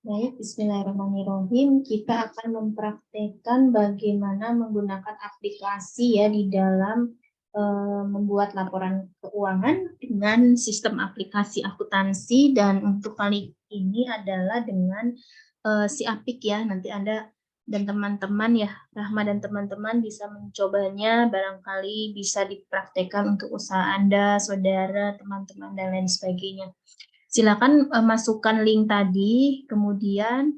Baik, bismillahirrahmanirrahim. Kita akan mempraktekkan bagaimana menggunakan aplikasi ya di dalam membuat laporan keuangan dengan sistem aplikasi akuntansi, dan untuk kali ini adalah dengan si Apik ya. Nanti Anda dan teman-teman ya, Rahma dan teman-teman bisa mencobanya, barangkali bisa dipraktekkan untuk usaha Anda, saudara, teman-teman, dan lain sebagainya. Silakan masukkan link tadi, kemudian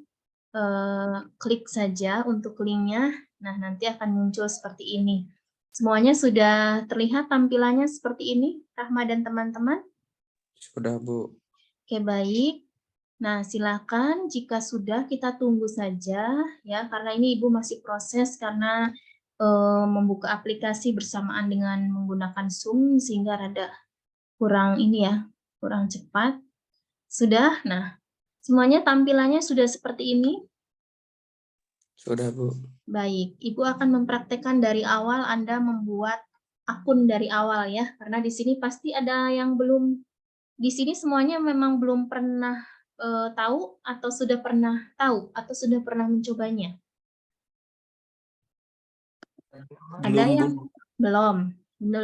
klik saja untuk linknya. Nah, nanti akan muncul seperti ini. Semuanya sudah terlihat tampilannya seperti ini, Rahma dan teman-teman? Sudah, Bu. Oke, baik. Nah, silakan jika sudah kita tunggu saja ya, karena ini Ibu masih proses karena membuka aplikasi bersamaan dengan menggunakan Zoom sehingga rada kurang ini ya, kurang cepat. Sudah? Nah, semuanya tampilannya sudah seperti ini? Sudah, Bu. Baik, Ibu akan mempraktekkan dari awal Anda membuat akun dari awal ya, karena di sini pasti ada yang belum, di sini semuanya memang belum pernah tahu atau sudah pernah tahu atau sudah pernah mencobanya? Ada Belum, Bu. yang belum?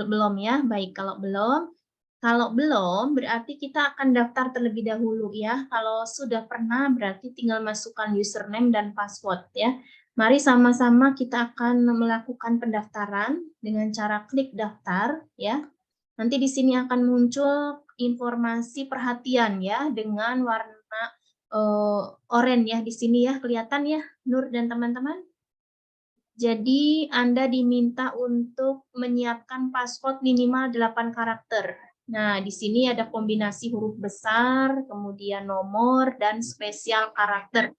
Belum ya, baik. Kalau belum berarti kita akan daftar terlebih dahulu ya. Kalau sudah pernah berarti tinggal masukkan username dan password ya. Mari sama-sama kita akan melakukan pendaftaran dengan cara klik daftar ya. Nanti di sini akan muncul informasi perhatian ya dengan warna oranye ya di sini ya, kelihatan ya Nur dan teman-teman. Jadi Anda diminta untuk menyiapkan password minimal 8 karakter. Nah, di sini ada kombinasi huruf besar, kemudian nomor, dan spesial karakter.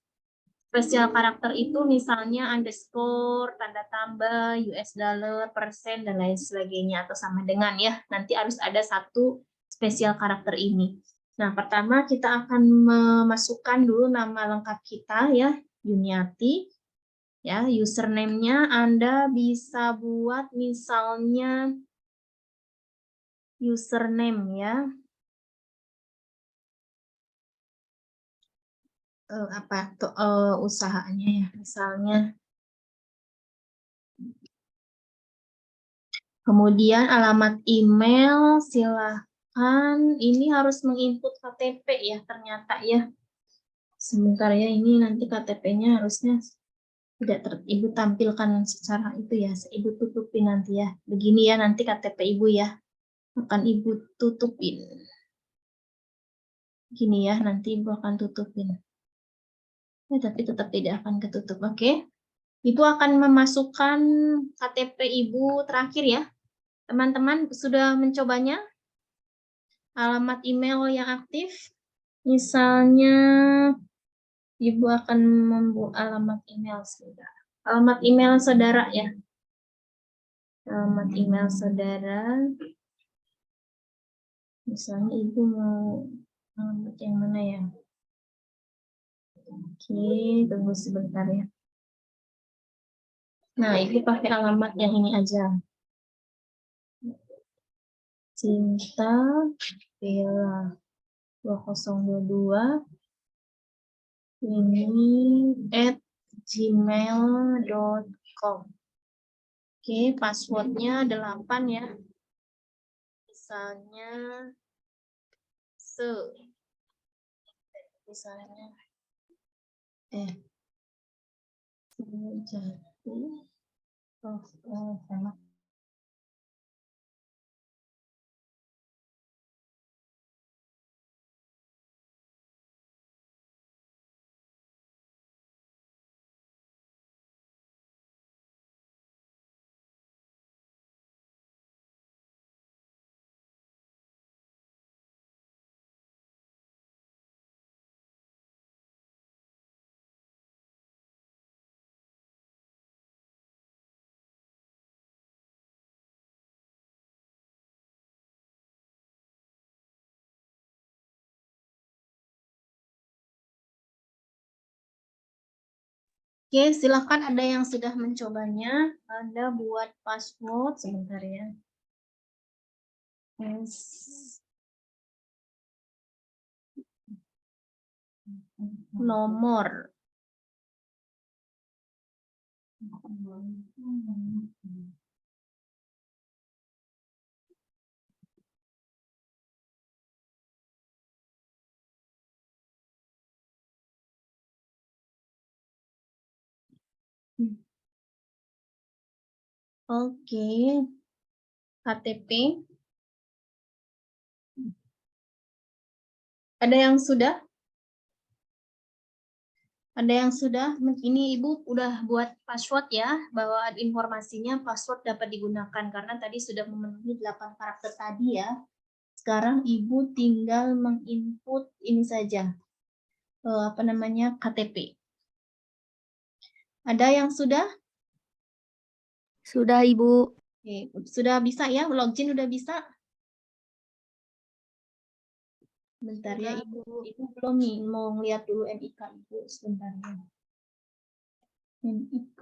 Spesial karakter itu misalnya underscore, tanda tambah, US dollar, persen, dan lain sebagainya, atau sama dengan ya. Nanti harus ada satu spesial karakter ini. Nah, pertama kita akan memasukkan dulu nama lengkap kita ya, Yuniati. Ya, username-nya Anda bisa buat misalnya username ya. Apa tuh usahanya ya, misalnya. Kemudian alamat email, silahkan. Ini harus menginput KTP ya, ternyata ya. Sebentar ya, ini nanti KTP-nya harusnya tidak Ibu tampilkan secara itu ya. Ibu tutupin nanti ya. Begini ya nanti KTP Ibu ya. Akan Ibu tutupin. Gini ya, nanti Ibu akan tutupin. Ya, tapi tetap tidak akan ketutup. Oke. Ibu akan memasukkan KTP Ibu terakhir ya. Teman-teman sudah mencobanya? Alamat email yang aktif. Misalnya Ibu akan membuat alamat email saudara. Alamat email saudara ya. Alamat email saudara. Misalnya Ibu mau alamat yang mana ya? Oke, tunggu sebentar ya. Nah, Ibu pakai alamat yang ini aja. Cinta Bella 2022 ini @gmail.com. Oke, passwordnya 8 ya. Misalnya misalnya sama. Oke, silahkan ada yang sudah mencobanya. Anda buat password sebentar ya. nomor. Oke, KTP. Ada yang sudah? Ada yang sudah? Ini Ibu udah buat password ya, bahwa informasinya password dapat digunakan karena tadi sudah memenuhi 8 karakter tadi ya. Sekarang Ibu tinggal menginput ini saja, KTP. Ada yang sudah? Sudah, Ibu. Oke, sudah bisa ya, login udah bisa? Bentar ya, Ibu belum nih, mau ngeliat dulu NIK Ibu sebentar ya. NIK.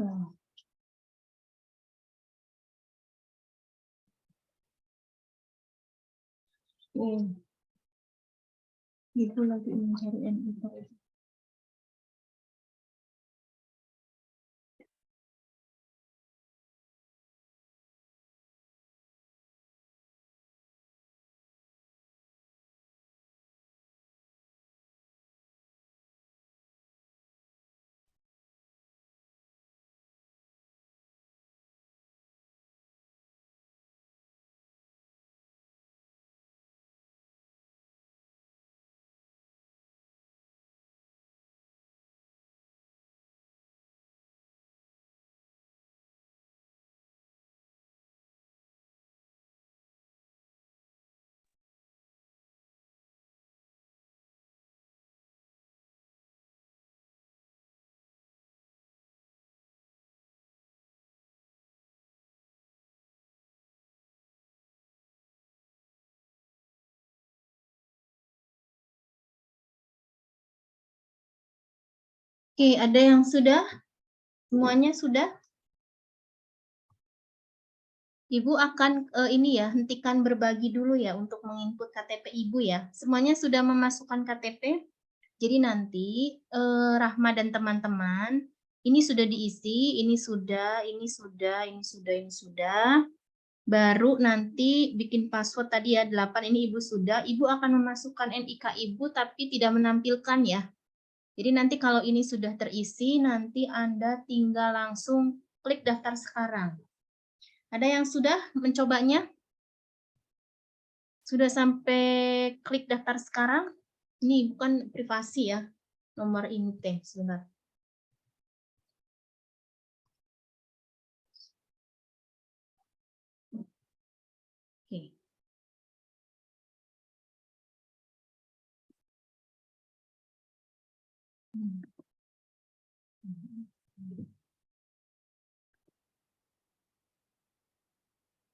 Ibu lagi mencari NIK. Oke, ada yang sudah? Semuanya sudah? Ibu akan ini ya, hentikan berbagi dulu ya untuk menginput KTP Ibu ya. Semuanya sudah memasukkan KTP? Jadi nanti Rahma dan teman-teman, ini sudah diisi, ini sudah, ini sudah, ini sudah, ini sudah. Baru nanti bikin password tadi ya, 8 ini Ibu sudah. Ibu akan memasukkan NIK Ibu tapi tidak menampilkan ya. Jadi nanti kalau ini sudah terisi, nanti Anda tinggal langsung klik daftar sekarang. Ada yang sudah mencobanya? Sudah sampai klik daftar sekarang? Ini bukan privasi ya, nomor ini teh, sebentar. Oke.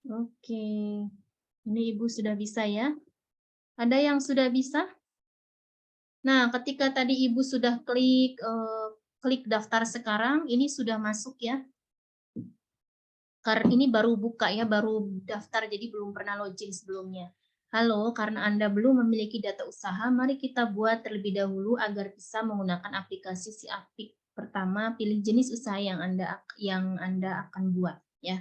Oke, ini Ibu sudah bisa ya. Ada yang sudah bisa? Nah, ketika tadi Ibu sudah klik daftar sekarang, ini sudah masuk ya. Karena ini baru buka ya, baru daftar, jadi belum pernah login sebelumnya. Halo, karena Anda belum memiliki data usaha, mari kita buat terlebih dahulu agar bisa menggunakan aplikasi Si Apik. Pertama, pilih jenis usaha yang Anda akan buat ya.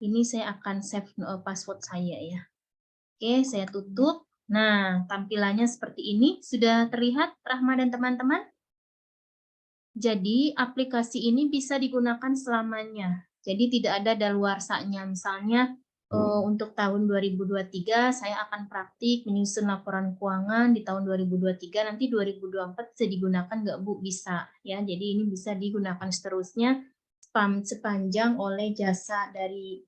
Ini saya akan save password saya ya. Oke, saya tutup. Nah, tampilannya seperti ini. Sudah terlihat, Rahma dan teman-teman? Jadi, aplikasi ini bisa digunakan selamanya. Jadi, tidak ada daluarsanya. Misalnya, untuk tahun 2023, saya akan praktik menyusun laporan keuangan di tahun 2023. Nanti 2024 bisa digunakan nggak, Bu? Bisa. Ya, jadi ini bisa digunakan seterusnya sepanjang oleh jasa dari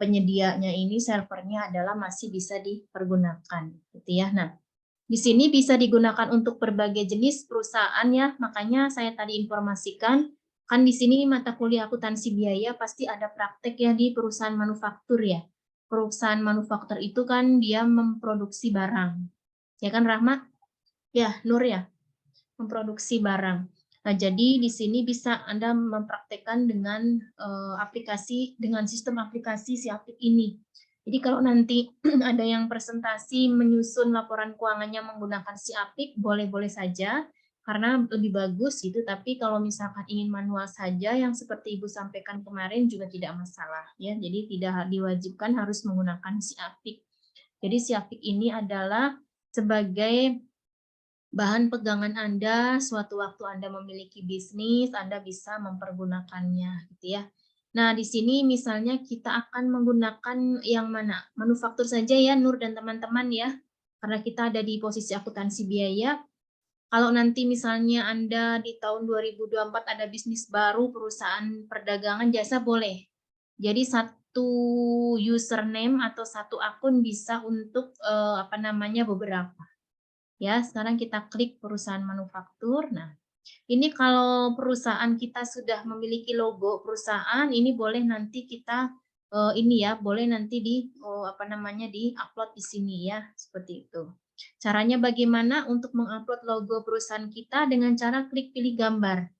penyedianya ini, servernya adalah masih bisa dipergunakan, gitu ya. Nah, di sini bisa digunakan untuk berbagai jenis perusahaan ya, makanya saya tadi informasikan, kan di sini mata kuliah akuntansi biaya pasti ada praktek ya di perusahaan manufaktur ya. Perusahaan manufaktur itu kan dia memproduksi barang, ya kan Rahma? Ya, Nur ya, memproduksi barang. Nah, jadi di sini bisa Anda mempraktekkan dengan dengan sistem aplikasi Si Apik ini. Jadi kalau nanti ada yang presentasi menyusun laporan keuangannya menggunakan Si Apik, boleh-boleh saja. karena lebih bagus gitu. Tapi kalau misalkan ingin manual saja yang seperti Ibu sampaikan kemarin juga tidak masalah ya. Jadi tidak diwajibkan harus menggunakan Siapik. Jadi Siapik ini adalah sebagai bahan pegangan Anda suatu waktu Anda memiliki bisnis, Anda bisa mempergunakannya gitu ya. Nah, di sini misalnya kita akan menggunakan yang mana? Manufaktur saja ya Nur dan teman-teman ya. Karena kita ada di posisi akuntansi biaya. Kalau nanti misalnya Anda di tahun 2024 ada bisnis baru, perusahaan perdagangan jasa boleh. Jadi satu username atau satu akun bisa untuk beberapa. Ya, sekarang kita klik perusahaan manufaktur. Nah, ini kalau perusahaan kita sudah memiliki logo perusahaan, ini boleh nanti kita boleh nanti di-upload di sini ya, seperti itu. Caranya bagaimana untuk mengupload logo perusahaan kita dengan cara klik pilih gambar.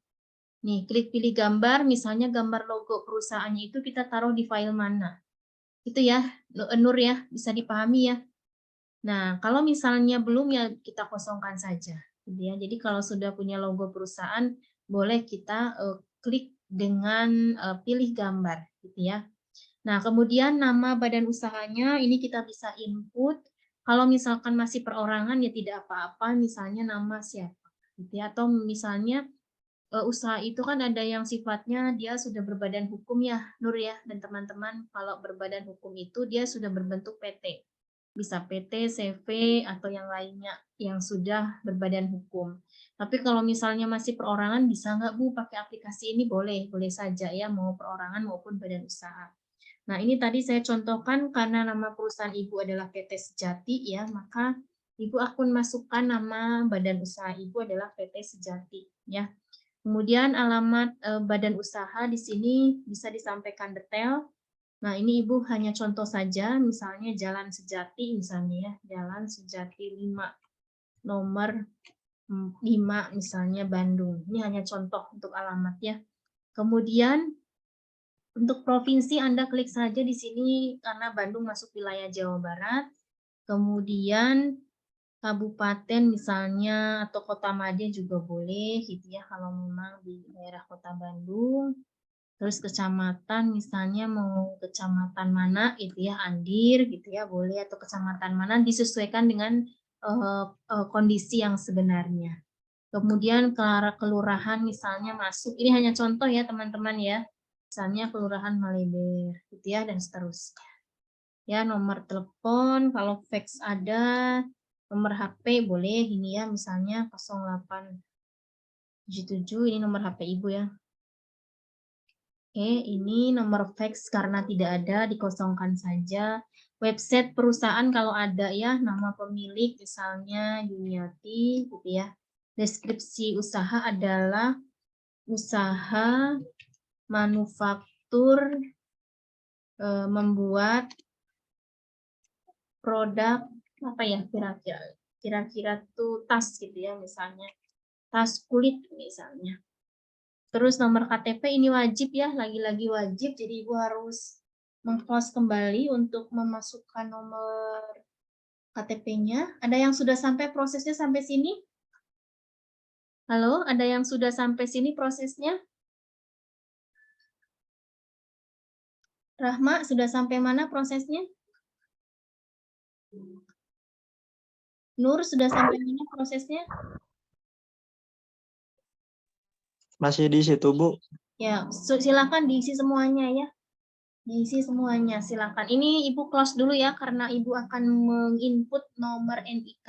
Nih, klik pilih gambar, misalnya gambar logo perusahaannya itu kita taruh di file mana. Itu ya, Nur ya, bisa dipahami ya. Nah, kalau misalnya belum ya kita kosongkan saja. Gitu ya. Jadi kalau sudah punya logo perusahaan, boleh kita klik dengan pilih gambar. Gitu ya. Nah, kemudian nama badan usahanya ini kita bisa input. Kalau misalkan masih perorangan ya tidak apa-apa, misalnya nama siapa. Gitu ya. Atau misalnya usaha itu kan ada yang sifatnya dia sudah berbadan hukum ya, Nur ya, dan teman-teman. Kalau berbadan hukum itu dia sudah berbentuk PT. Bisa PT, CV, atau yang lainnya yang sudah berbadan hukum. Tapi kalau misalnya masih perorangan, bisa nggak Bu pakai aplikasi ini? Boleh, boleh saja ya, mau perorangan maupun badan usaha. Nah, ini tadi saya contohkan karena nama perusahaan Ibu adalah PT Sejati ya, maka Ibu akan masukkan nama badan usaha Ibu adalah PT Sejati ya. Kemudian alamat badan usaha di sini bisa disampaikan detail. Nah, ini Ibu hanya contoh saja, misalnya Jalan Sejati, misalnya ya, Jalan Sejati 5, nomor 5, misalnya Bandung. Ini hanya contoh untuk alamat ya. Kemudian, untuk provinsi Anda klik saja di sini, karena Bandung masuk wilayah Jawa Barat. Kemudian, kabupaten misalnya, atau kota madya juga boleh, gitu ya, kalau memang di daerah kota Bandung. Terus kecamatan misalnya mau kecamatan mana gitu ya, Andir gitu ya boleh, atau kecamatan mana disesuaikan dengan kondisi yang sebenarnya. Kemudian kelurahan misalnya masuk, ini hanya contoh ya teman-teman ya. Misalnya kelurahan Maleber gitu ya, dan seterusnya. Ya, nomor telepon kalau fax ada, nomor HP boleh ini ya, misalnya 0877, ini nomor HP Ibu ya. Oke, ini nomor fax karena tidak ada, dikosongkan saja. Website perusahaan kalau ada ya, nama pemilik misalnya Yuniati gitu ya. Deskripsi usaha adalah usaha manufaktur membuat produk apa ya kira-kira tuh tas gitu ya, misalnya tas kulit misalnya. Terus nomor KTP ini wajib ya, lagi-lagi wajib, jadi Ibu harus meng-close kembali untuk memasukkan nomor KTP-nya. Ada yang sudah sampai prosesnya sampai sini? Halo, ada yang sudah sampai sini prosesnya? Rahma, sudah sampai mana prosesnya? Nur, sudah sampai mana prosesnya? Masih di situ, Bu. Ya, silakan diisi semuanya ya. Diisi semuanya, silakan. Ini Ibu close dulu ya, karena Ibu akan menginput nomor NIK.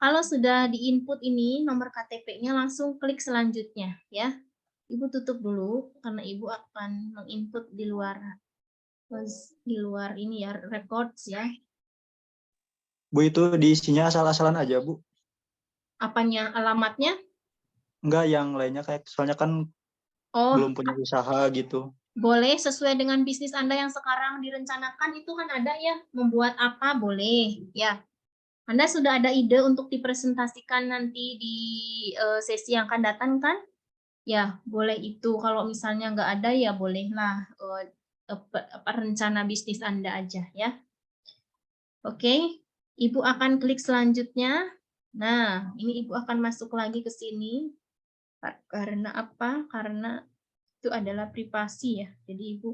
Kalau sudah diinput ini, nomor KTP-nya langsung klik selanjutnya ya. Ibu tutup dulu, karena Ibu akan menginput di luar ini ya, records ya. Bu, itu diisinya asal-asalan aja, Bu. Apanya, alamatnya? Enggak, yang lainnya kayak soalnya kan belum punya usaha gitu. Boleh sesuai dengan bisnis Anda yang sekarang direncanakan, itu kan ada ya, membuat apa boleh ya. Anda sudah ada ide untuk dipresentasikan nanti di sesi yang akan datang kan? Ya, boleh itu. Kalau misalnya nggak ada ya bolehlah rencana bisnis Anda aja ya. Oke, Ibu akan klik selanjutnya Nah, ini Ibu akan masuk lagi ke sini. Karena apa? Karena itu adalah privasi ya. Jadi Ibu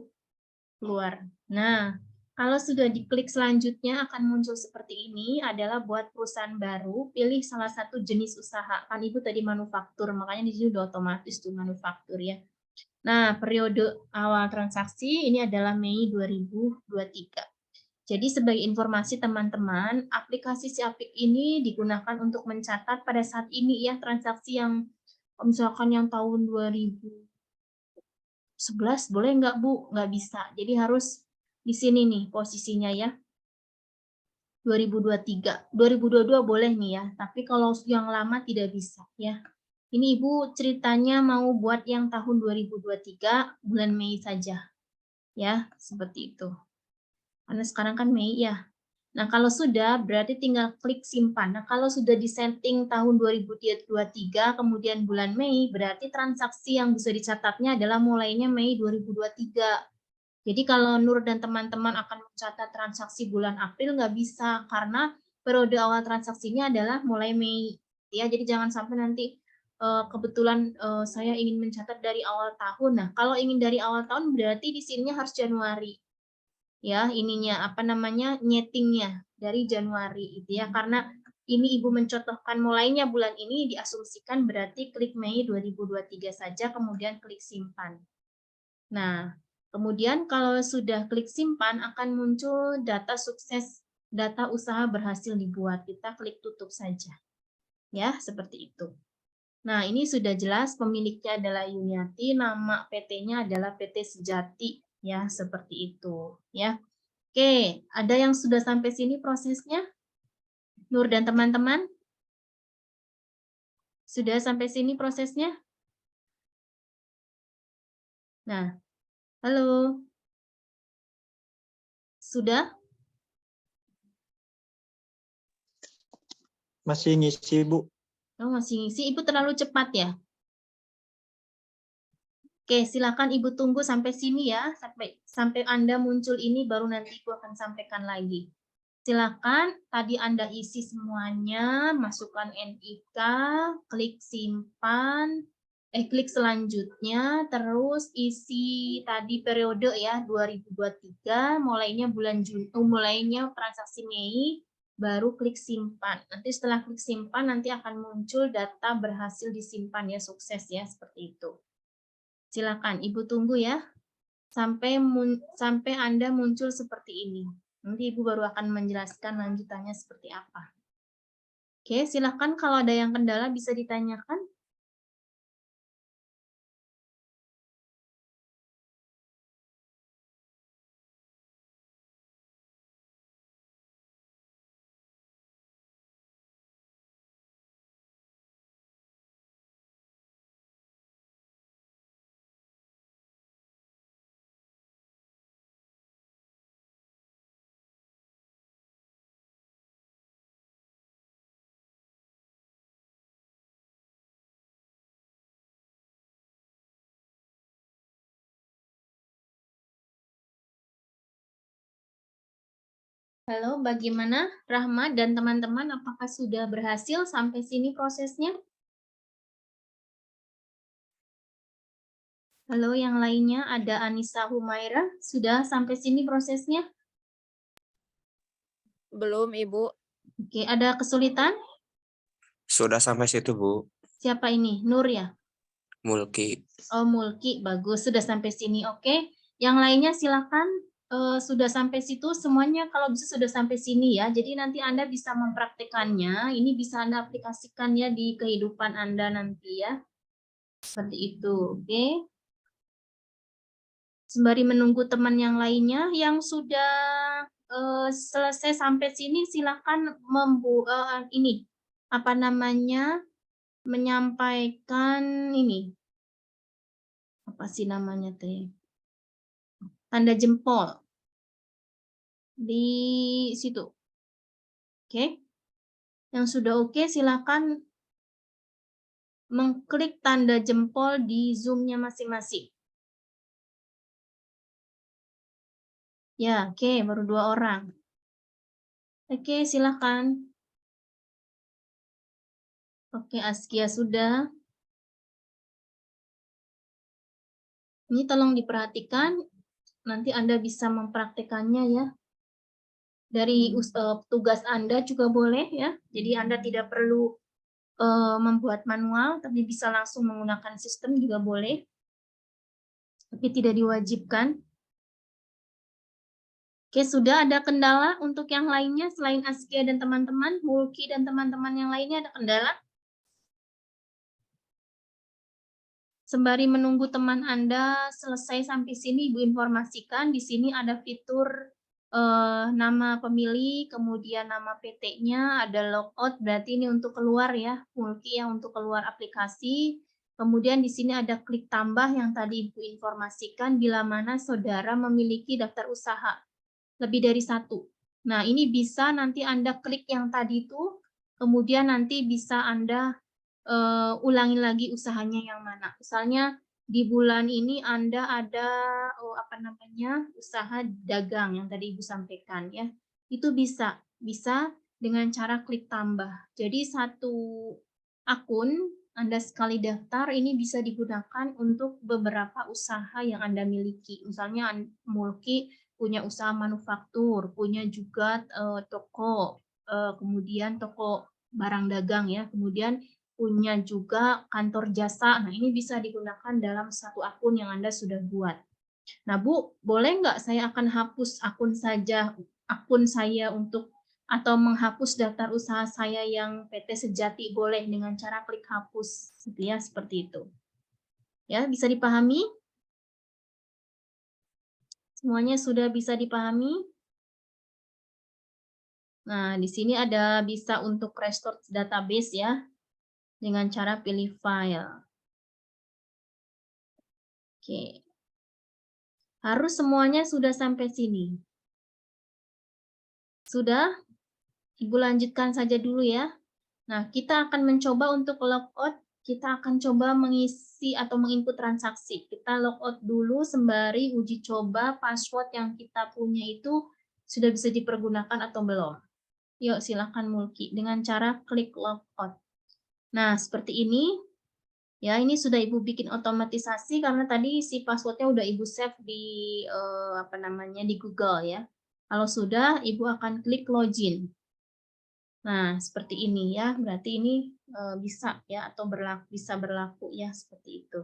keluar. Nah, kalau sudah diklik selanjutnya akan muncul seperti ini adalah buat perusahaan baru, pilih salah satu jenis usaha. Kan Ibu tadi manufaktur, makanya di sini udah otomatis tuh manufaktur ya. Nah, periode awal transaksi ini adalah Mei 2023. Jadi sebagai informasi teman-teman, aplikasi Siapik ini digunakan untuk mencatat pada saat ini ya transaksi yang misalkan yang tahun 2011 boleh nggak Bu? Nggak bisa. Jadi harus di sini nih posisinya ya. 2023. 2022 boleh nih ya, tapi kalau yang lama tidak bisa ya. Ini Ibu ceritanya mau buat yang tahun 2023 bulan Mei saja. Ya, seperti itu. Karena sekarang kan Mei ya. Nah, kalau sudah berarti tinggal klik simpan. Nah, kalau sudah disetting tahun 2023 kemudian bulan Mei, berarti transaksi yang bisa dicatatnya adalah mulainya Mei 2023. Jadi kalau Nur dan teman-teman akan mencatat transaksi bulan April nggak bisa karena periode awal transaksinya adalah mulai Mei. Ya, jadi jangan sampai nanti kebetulan saya ingin mencatat dari awal tahun. Nah, kalau ingin dari awal tahun berarti di sininya harus Januari. Ya, ininya apa namanya? Nyetingnya dari Januari itu ya. Karena ini Ibu mencontohkan mulainya bulan ini diasumsikan berarti klik Mei 2023 saja kemudian klik simpan. Nah, kemudian kalau sudah klik simpan akan muncul data sukses, data usaha berhasil dibuat. Kita klik tutup saja. Ya, seperti itu. Nah, ini sudah jelas pemiliknya adalah Yuniati, nama PT-nya adalah PT Sejati ya, seperti itu ya. Oke, ada yang sudah sampai sini prosesnya? Nur dan teman-teman? Sudah sampai sini prosesnya? Nah, halo. Sudah? Masih ngisi, Bu. Oh, masih ngisi. Ibu terlalu cepat ya? Oke, silakan Ibu tunggu sampai sini ya, sampai Anda muncul ini baru nanti Ibu akan sampaikan lagi. Silakan tadi Anda isi semuanya, masukkan NIK, klik simpan, klik selanjutnya, terus isi tadi periode ya 2023, mulainya bulan Juni, mulainya transaksi Mei, baru klik simpan. Nanti setelah klik simpan nanti akan muncul data berhasil disimpan ya, sukses ya, seperti itu. Silakan Ibu tunggu ya sampai Anda muncul seperti ini. Nanti Ibu baru akan menjelaskan lanjutannya seperti apa. Oke, silakan kalau ada yang kendala bisa ditanyakan. Halo, bagaimana Rahma dan teman-teman? Apakah sudah berhasil sampai sini prosesnya? Halo, yang lainnya ada Anissa Humaira. Sudah sampai sini prosesnya? Belum, Ibu. Oke, ada kesulitan? Sudah sampai situ, Bu. Siapa ini? Nur ya? Mulki. Oh, Mulki, bagus. Sudah sampai sini, oke. Yang lainnya silakan. Sudah sampai situ semuanya kalau bisa sudah sampai sini ya. Jadi nanti Anda bisa mempraktekannya. Ini bisa Anda aplikasikan ya di kehidupan Anda nanti ya. Seperti itu, oke. Sembari menunggu teman yang lainnya yang sudah selesai sampai sini silakan ini apa namanya? Menyampaikan ini. Apa sih namanya teh? Tanda jempol di situ. Oke. Yang sudah oke silakan mengklik tanda jempol di Zoom-nya masing-masing. Ya, oke, baru 2 orang. Oke, silakan. Oke, Askia sudah. Ini tolong diperhatikan, nanti Anda bisa mempraktekannya ya. Dari tugas Anda juga boleh ya. Jadi Anda tidak perlu membuat manual, tapi bisa langsung menggunakan sistem juga boleh. Tapi tidak diwajibkan. Oke, sudah ada kendala untuk yang lainnya selain Askia dan teman-teman, Mulki dan teman-teman yang lainnya ada kendala? Sembari menunggu teman Anda selesai sampai sini, Ibu informasikan di sini ada fitur nama pemilih, kemudian nama PT-nya, ada logout, berarti ini untuk keluar ya, Mulki yang untuk keluar aplikasi. Kemudian di sini ada klik tambah yang tadi Ibu informasikan bila mana saudara memiliki daftar usaha lebih dari satu. Nah, ini bisa nanti Anda klik yang tadi itu, kemudian nanti bisa Anda ulangi lagi usahanya yang mana. Misalnya di bulan ini Anda ada usaha dagang yang tadi Ibu sampaikan ya. Itu bisa dengan cara klik tambah. Jadi satu akun Anda sekali daftar ini bisa digunakan untuk beberapa usaha yang Anda miliki. Misalnya Mulki punya usaha manufaktur, punya juga toko, kemudian toko barang dagang ya, kemudian punya juga kantor jasa. Nah, ini bisa digunakan dalam satu akun yang Anda sudah buat. Nah, Bu, boleh nggak saya akan hapus akun saya untuk atau menghapus daftar usaha saya yang PT Sejati, boleh dengan cara klik hapus, gitu ya, seperti itu. Ya, bisa dipahami? Semuanya sudah bisa dipahami? Nah, di sini ada bisa untuk restore database ya, dengan cara pilih file. Oke. Harus semuanya sudah sampai sini. Sudah? Ibu lanjutkan saja dulu ya. Nah, kita akan mencoba untuk logout. Kita akan coba mengisi atau menginput transaksi. Kita logout dulu sembari uji coba password yang kita punya itu sudah bisa dipergunakan atau belum. Yuk, silakan Mulki dengan cara klik logout. Nah, seperti ini. Ya, ini sudah Ibu bikin otomatisasi karena tadi si passwordnya udah Ibu save di di Google ya. Kalau sudah, Ibu akan klik login. Nah, seperti ini ya. Berarti ini bisa ya atau bisa berlaku ya seperti itu.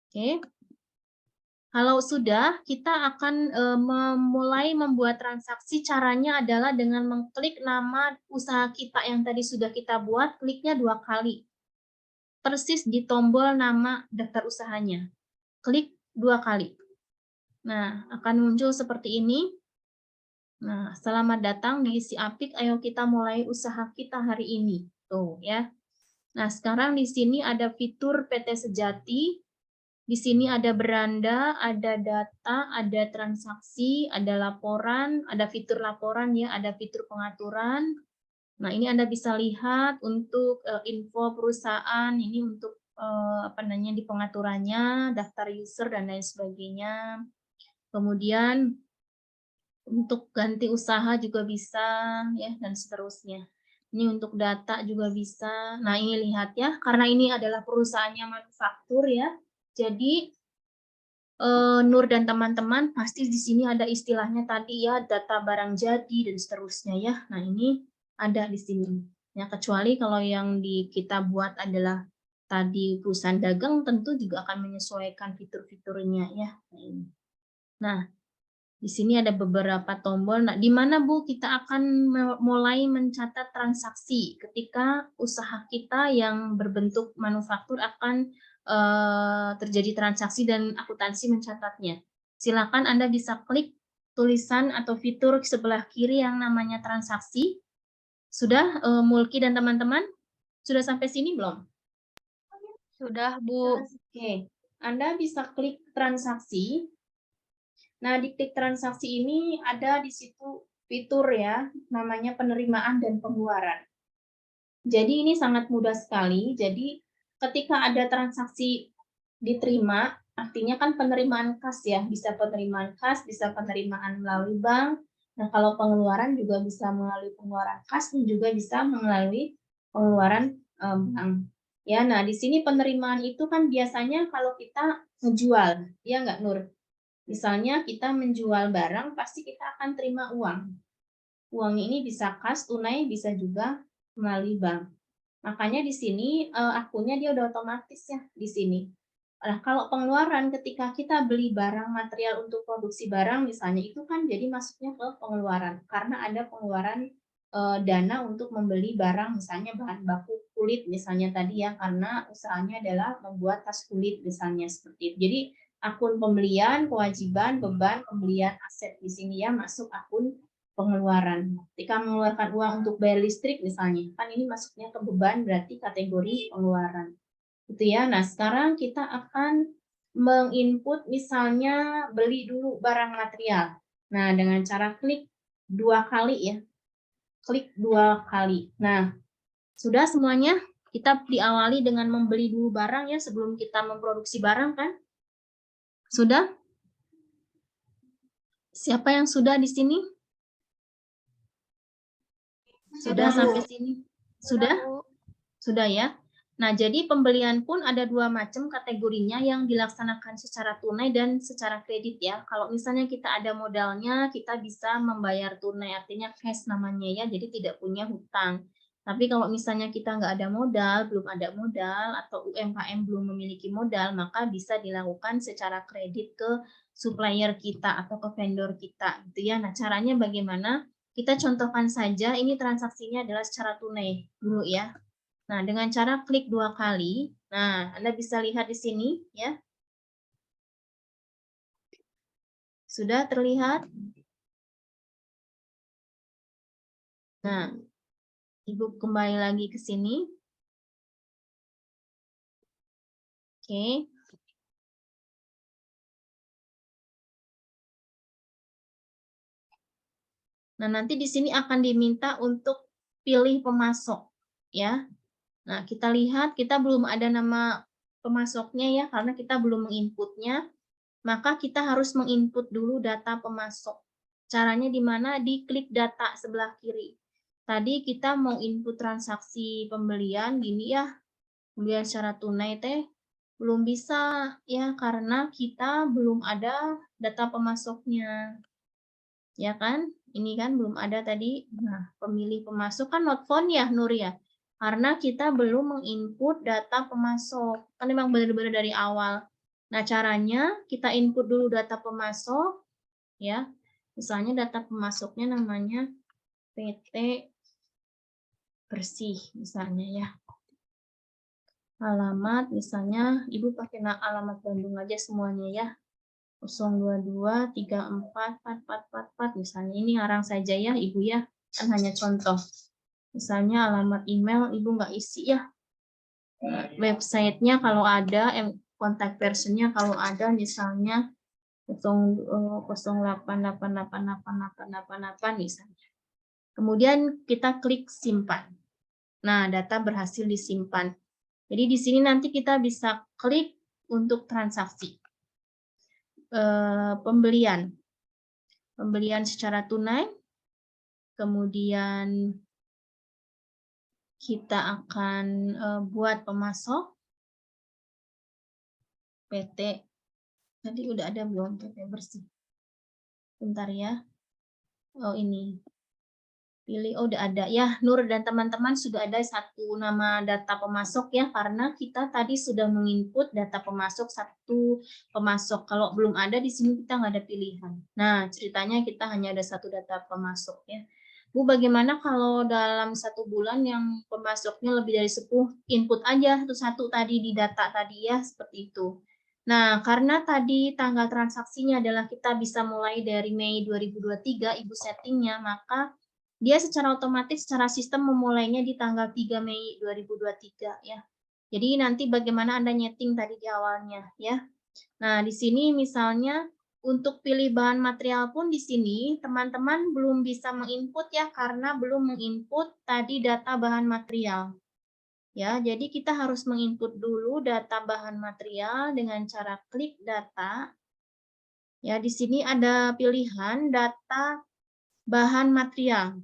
Oke. Kalau sudah, kita akan mulai membuat transaksi. Caranya adalah dengan mengklik nama usaha kita yang tadi sudah kita buat, kliknya 2 kali. Persis di tombol nama daftar usahanya. Klik 2 kali. Nah, akan muncul seperti ini. Nah, selamat datang di Si Apik, ayo kita mulai usaha kita hari ini. Tuh ya. Nah, sekarang di sini ada fitur PT Sejati. Di sini ada beranda, ada data, ada transaksi, ada laporan, ada fitur laporan ya, ada fitur pengaturan. Nah, ini Anda bisa lihat untuk info perusahaan, ini untuk di pengaturannya, daftar user dan lain sebagainya. Kemudian untuk ganti usaha juga bisa ya dan seterusnya. Ini untuk data juga bisa. Nah, ini lihat ya, karena ini adalah perusahaannya manufaktur ya. Jadi Nur dan teman-teman pasti di sini ada istilahnya tadi ya, data barang jadi dan seterusnya ya. Nah, ini ada di sini. Ya, kecuali kalau yang kita buat adalah tadi perusahaan dagang, tentu juga akan menyesuaikan fitur-fiturnya ya. Nah, di sini ada beberapa tombol. Nah, di mana Bu kita akan mulai mencatat transaksi ketika usaha kita yang berbentuk manufaktur akan terjadi transaksi dan akuntansi mencatatnya. Silakan Anda bisa klik tulisan atau fitur sebelah kiri yang namanya transaksi. Sudah Mulki dan teman-teman? Sudah sampai sini belum? Sudah, Bu. Oke. Anda bisa klik transaksi. Nah, di klik transaksi ini ada di situ fitur ya, namanya penerimaan dan pengeluaran. Jadi ini sangat mudah sekali. Jadi ketika ada transaksi diterima, artinya kan penerimaan kas ya, bisa penerimaan kas, bisa penerimaan melalui bank. Nah, kalau pengeluaran juga bisa melalui pengeluaran kas dan juga bisa melalui pengeluaran bank. Ya, nah di sini penerimaan itu kan biasanya kalau kita ngejual, ya nggak Nur? Misalnya kita menjual barang, pasti kita akan terima uang. Uang ini bisa kas, tunai, bisa juga melalui bank. Makanya di sini akunnya dia udah otomatis ya di sini. Nah, kalau pengeluaran ketika kita beli barang material untuk produksi barang misalnya itu kan jadi masuknya ke pengeluaran karena ada pengeluaran dana untuk membeli barang misalnya bahan baku kulit misalnya tadi ya karena usahanya adalah membuat tas kulit misalnya seperti itu. Jadi akun pembelian, kewajiban, beban, pembelian aset di sini ya masuk akun pengeluaran. Ketika mengeluarkan uang untuk bayar listrik misalnya, kan ini masuknya ke beban berarti kategori pengeluaran. Gitu ya. Nah, sekarang kita akan menginput misalnya beli dulu barang material. Nah, dengan cara klik 2 kali ya. Klik 2 kali. Nah, sudah semuanya? Kita diawali dengan membeli dulu barang ya sebelum kita memproduksi barang kan? Sudah? Siapa yang sudah di sini? Sudah sampai sini? Sudah? Sudah ya? Nah, jadi pembelian pun ada 2 macam kategorinya yang dilaksanakan secara tunai dan secara kredit ya. Kalau misalnya kita ada modalnya, kita bisa membayar tunai, artinya cash namanya ya, jadi tidak punya hutang. Tapi kalau misalnya kita nggak ada modal, belum ada modal, atau UMKM belum memiliki modal, maka bisa dilakukan secara kredit ke supplier kita atau ke vendor kita gitu ya. Nah, caranya bagaimana? Kita contohkan saja, ini transaksinya adalah secara tunai dulu ya. Nah, dengan cara klik 2 kali, nah Anda bisa lihat di sini ya. Sudah terlihat? Nah, Ibu kembali lagi ke sini. Oke. Nah, nanti di sini akan diminta untuk pilih pemasok ya. Nah, kita lihat kita belum ada nama pemasoknya ya karena kita belum menginputnya. Maka kita harus menginput dulu data pemasok. Caranya di mana? Di klik data sebelah kiri. Tadi kita mau input transaksi pembelian gini ya. Pembelian secara tunai teh belum bisa ya karena kita belum ada data pemasoknya. Ya kan? Ini kan belum ada tadi. Nah, pemilih pemasok kan not found ya Nur ya. Karena kita belum menginput data pemasok. Kan memang benar-benar dari awal. Nah, caranya kita input dulu data pemasok ya. Misalnya data pemasoknya namanya PT Bersih misalnya ya. Alamat misalnya Ibu pakai alamat Bandung aja semuanya ya. 022 34 4444 misalnya ini ngarang saja ya Ibu ya. Kan hanya contoh. Misalnya alamat email Ibu nggak isi ya. Websitenya kalau ada, kontak personnya kalau ada misalnya 08888888 misalnya. Kemudian kita klik simpan. Nah, data berhasil disimpan. Jadi di sini nanti kita bisa klik untuk transaksi. Pembelian secara tunai. Kemudian kita akan buat pemasok. PT. Tadi udah ada belum PT Bersih? Bentar ya. Oh ini. Pilih, oh udah ada ya. Nur dan teman-teman sudah ada satu nama data pemasok ya. Karena kita tadi sudah menginput data pemasok satu pemasok. Kalau belum ada di sini kita nggak ada pilihan. Nah ceritanya kita hanya ada satu data pemasok ya. Bu bagaimana kalau dalam 1 bulan yang pemasoknya lebih dari 10 input aja satu-satu tadi di data tadi ya seperti itu. Nah, karena tadi tanggal transaksinya adalah kita bisa mulai dari Mei 2023, Ibu settingnya, maka dia secara otomatis secara sistem memulainya di tanggal 3 Mei 2023 ya. Jadi nanti bagaimana Anda nyeting tadi di awalnya ya. Nah, di sini misalnya untuk pilih bahan material pun di sini teman-teman belum bisa menginput ya karena belum menginput tadi data bahan material. Ya, jadi kita harus menginput dulu data bahan material dengan cara klik data. Ya, di sini ada pilihan data bahan material.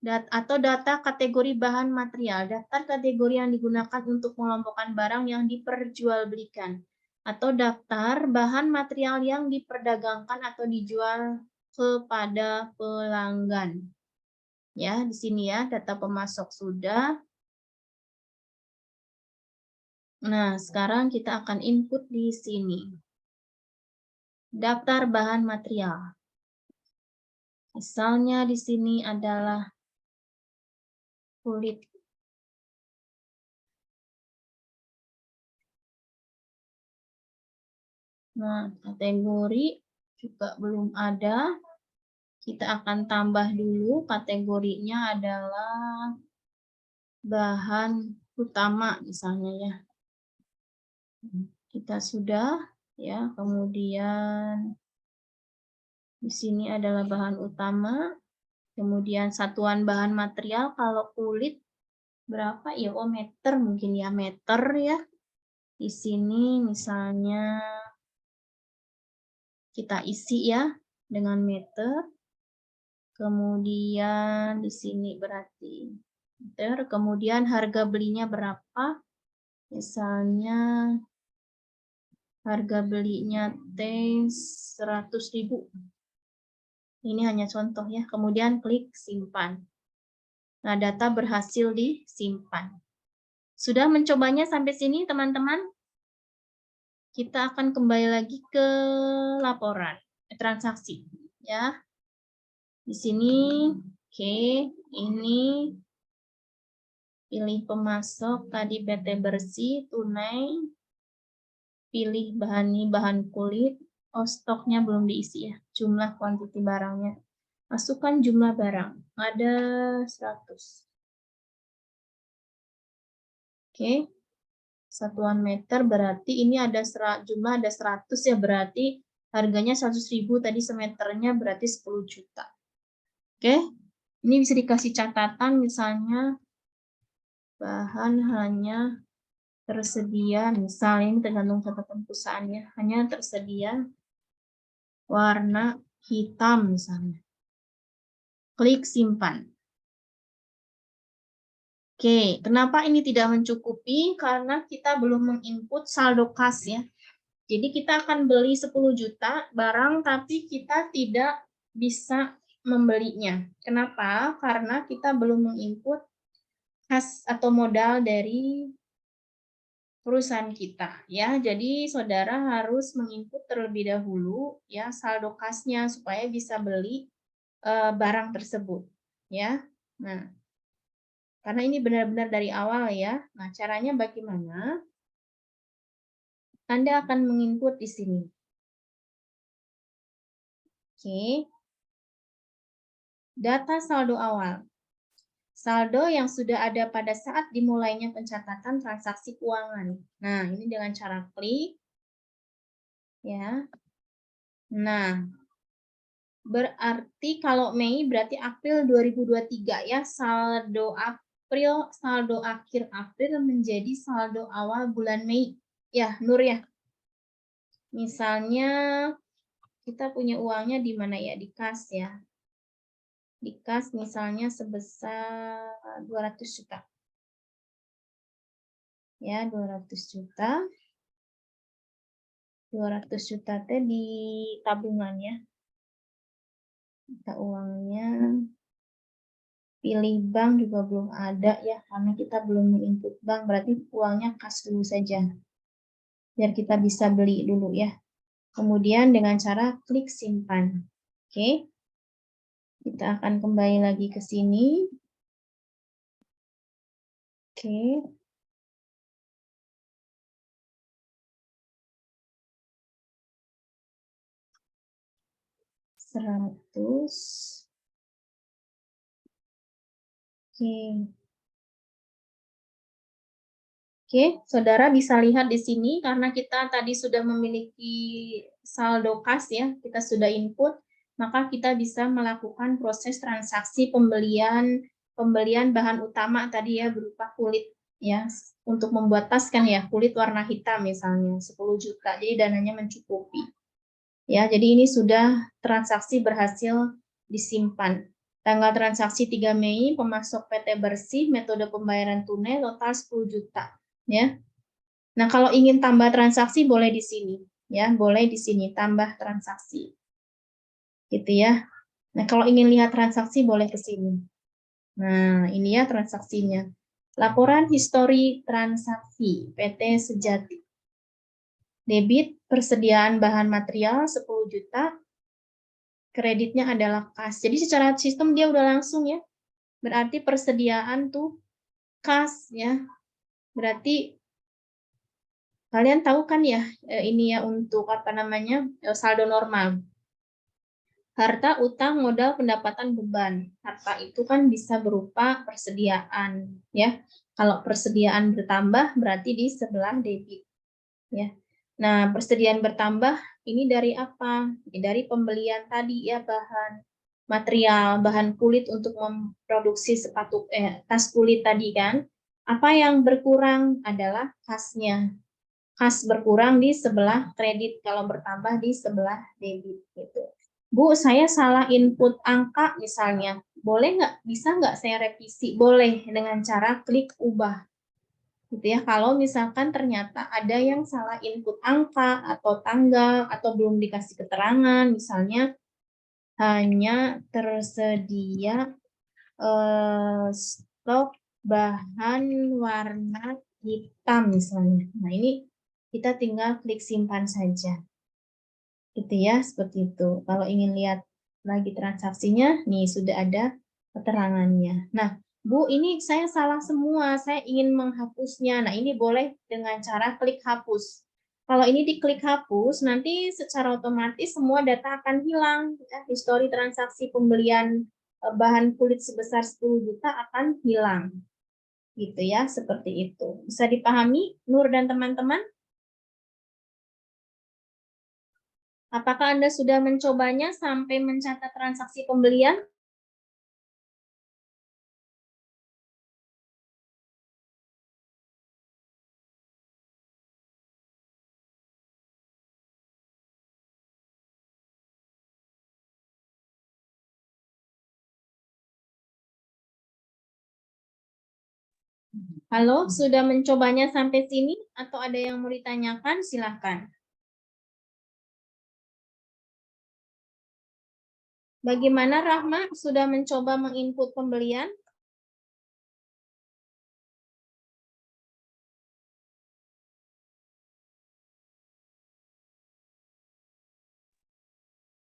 atau data kategori bahan material, daftar kategori yang digunakan untuk mengelompokkan barang yang diperjualbelikan, atau daftar bahan material yang diperdagangkan atau dijual kepada pelanggan. Ya, di sini ya, data pemasok sudah. Nah, sekarang kita akan input di sini. Daftar bahan material. Misalnya di sini adalah kulit. Nah, kategori juga belum ada. Kita akan tambah dulu, kategorinya adalah bahan utama misalnya ya. Kita sudah ya, kemudian di sini adalah bahan utama, kemudian satuan bahan material kalau kulit berapa ya? Oh, meter mungkin ya, meter ya. Di sini misalnya kita isi ya dengan meter. Kemudian di sini berarti meter, kemudian harga belinya berapa? Misalnya harga belinya T100.000. Ini hanya contoh ya. Kemudian klik simpan. Nah, data berhasil disimpan. Sudah mencobanya sampai sini, teman-teman? Kita akan kembali lagi ke laporan transaksi ya. Di sini, oke, ini pilih pemasok tadi PT Bersih, tunai, pilih bahan kulit, oh stoknya belum diisi ya, jumlah kuantiti barangnya. Masukkan jumlah barang, ada 100. Oke, satuan meter berarti ini ada jumlah ada 100 ya, berarti harganya 100.000 tadi semeternya berarti 10 juta. Oke, ini bisa dikasih catatan misalnya bahan hanya tersedia, misalnya ini tergantung catatan perusahaannya, hanya tersedia warna hitam misalnya. Klik simpan. Oke, kenapa ini tidak mencukupi? Karena kita belum menginput saldo kas ya. Jadi kita akan beli 10 juta barang, tapi kita tidak bisa membelinya. Kenapa? Karena kita belum menginput kas atau modal dari perusahaan kita ya. Jadi saudara harus menginput terlebih dahulu ya saldo kasnya supaya bisa beli barang tersebut ya. Nah, karena ini benar-benar dari awal ya. Nah, caranya bagaimana? Anda akan menginput di sini. Oke. Data saldo awal. Saldo yang sudah ada pada saat dimulainya pencatatan transaksi keuangan. Nah, ini dengan cara klik. Ya. Nah, berarti kalau Mei berarti April 2023 ya. Saldo April, saldo akhir April menjadi saldo awal bulan Mei. Ya, Nur ya. Misalnya kita punya uangnya di mana ya? Di kas ya. Di kas misalnya sebesar 200 juta. Ya, 200 juta. 200 juta teh di tabungan ya. Kita uangnya pilih bank juga belum ada ya, karena kita belum menginput bank, berarti uangnya kas dulu saja. Biar kita bisa beli dulu ya. Kemudian dengan cara klik simpan. Oke. Kita akan kembali lagi ke sini. Oke. Seratus. Oke. Oke, saudara bisa lihat di sini karena kita tadi sudah memiliki saldo kas ya, kita sudah input, maka kita bisa melakukan proses transaksi pembelian bahan utama tadi ya berupa kulit ya, untuk membuat tas kan ya, kulit warna hitam misalnya 10 juta, jadi dananya mencukupi. Ya, jadi ini sudah transaksi berhasil disimpan. Tanggal transaksi 3 Mei, pemasok PT Bersih, metode pembayaran tunai, total 10 juta. Ya. Nah, kalau ingin tambah transaksi boleh di sini. Ya, boleh di sini, tambah transaksi. Gitu ya. Nah, kalau ingin lihat transaksi boleh ke sini. Nah, ini ya transaksinya. Laporan histori transaksi PT Sejati. Debit persediaan bahan material 10 juta. Kreditnya adalah kas. Jadi secara sistem dia udah langsung ya. Berarti persediaan tuh kas ya. Berarti kalian tahu kan ya ini ya untuk apa namanya saldo normal. Harta, utang, modal, pendapatan, beban. Harta itu kan bisa berupa persediaan ya. Kalau persediaan bertambah berarti di sebelah debit ya. Nah, persediaan bertambah ini dari apa? Dari pembelian tadi ya bahan material, bahan kulit untuk memproduksi sepatu tas kulit tadi kan. Apa yang berkurang adalah kasnya. Kas berkurang di sebelah kredit, kalau bertambah di sebelah debit gitu. Bu, saya salah input angka misalnya. Boleh nggak? Bisa nggak saya revisi? Boleh dengan cara klik ubah. Gitu ya. Kalau misalkan ternyata ada yang salah input angka atau tanggal atau belum dikasih keterangan, misalnya hanya tersedia stok bahan warna hitam misalnya. Nah, ini kita tinggal klik simpan saja. Gitu ya, seperti itu. Kalau ingin lihat lagi transaksinya, nih sudah ada keterangannya. Nah, Bu, ini saya salah semua, saya ingin menghapusnya. Nah, ini boleh dengan cara klik hapus. Kalau ini diklik hapus, nanti secara otomatis semua data akan hilang. Ya, histori transaksi pembelian bahan kulit sebesar 10 juta akan hilang. Gitu ya, seperti itu. Bisa dipahami, Nur dan teman-teman? Apakah Anda sudah mencobanya sampai mencatat transaksi pembelian? Halo, sudah mencobanya sampai sini atau ada yang mau ditanyakan? Silahkan. Bagaimana Rahma, sudah mencoba menginput pembelian?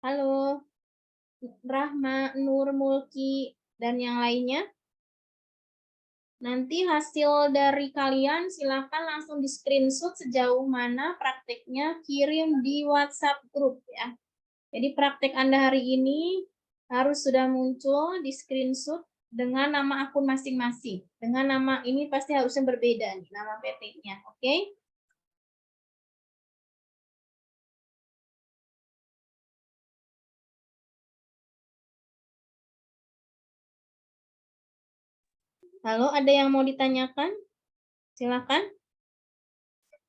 Halo, Rahma, Nur, Mulki, dan yang lainnya? Nanti hasil dari kalian silakan langsung di screenshot sejauh mana prakteknya, kirim di WhatsApp grup ya. Jadi praktek Anda hari ini harus sudah muncul di screenshot dengan nama akun masing-masing. Dengan nama ini pasti harusnya berbeda nih, nama PT-nya, oke? Lalu ada yang mau ditanyakan? Silakan.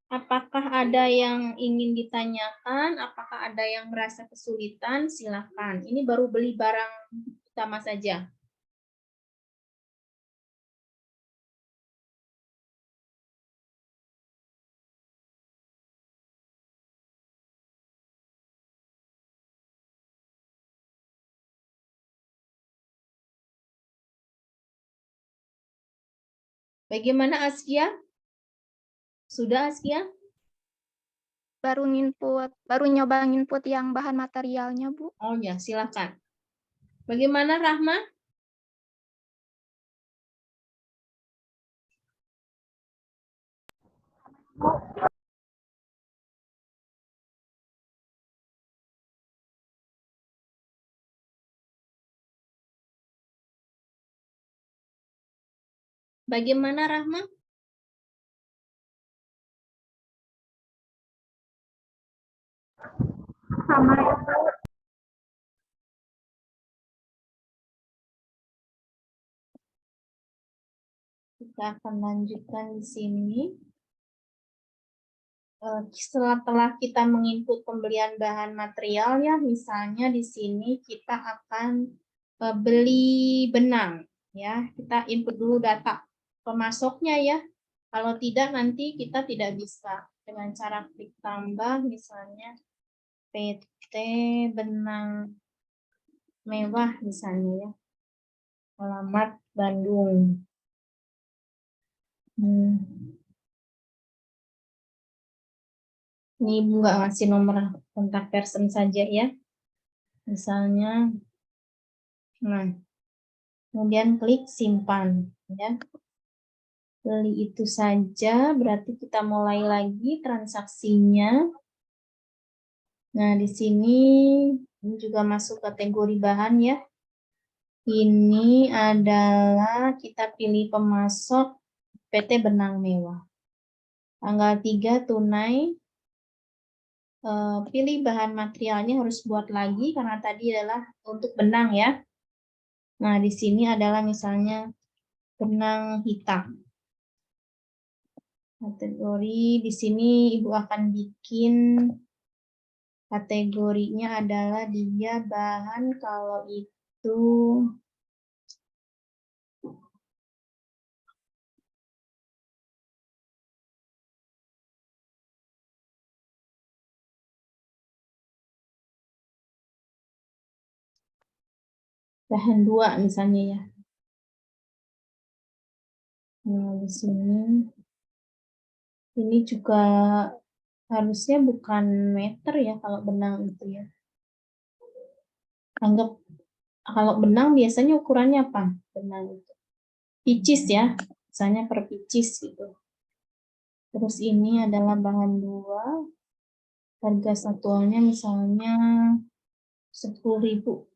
Apakah ada yang ingin ditanyakan? Apakah ada yang merasa kesulitan? Silakan. Ini baru beli barang utama saja. Bagaimana Askia? Sudah Askia? Baru nyoba nginput yang bahan materialnya, Bu. Oh ya, silakan. Bagaimana Rahma? Bagaimana Rahma? Sama ya, Kita akan lanjutkan di sini. Setelah kita menginput pembelian bahan material ya, misalnya di sini kita akan beli benang ya. Kita input dulu data pemasoknya ya. Kalau tidak nanti kita tidak bisa dengan cara klik tambah misalnya PT benang mewah misalnya ya. Alamat Bandung. Ini Ibu nggak ngasih nomor kontak person saja ya. Misalnya, nah, kemudian klik simpan ya. Beli itu saja, berarti kita mulai lagi transaksinya. Nah, di sini ini juga masuk kategori bahan ya. Ini adalah kita pilih pemasok PT Benang Mewah. Tanggal 3 tunai. Pilih bahan materialnya harus buat lagi karena tadi adalah untuk benang ya. Nah, di sini adalah misalnya benang hitam. Kategori di sini Ibu akan bikin kategorinya adalah dia bahan kalau itu bahan 2 misalnya ya. Nah, di sini ini juga harusnya bukan meter ya kalau benang itu ya. Anggap kalau benang biasanya ukurannya apa? Benang itu. Picis ya, misalnya per picis gitu. Terus ini adalah bahan 2, harga satuannya misalnya 10.000.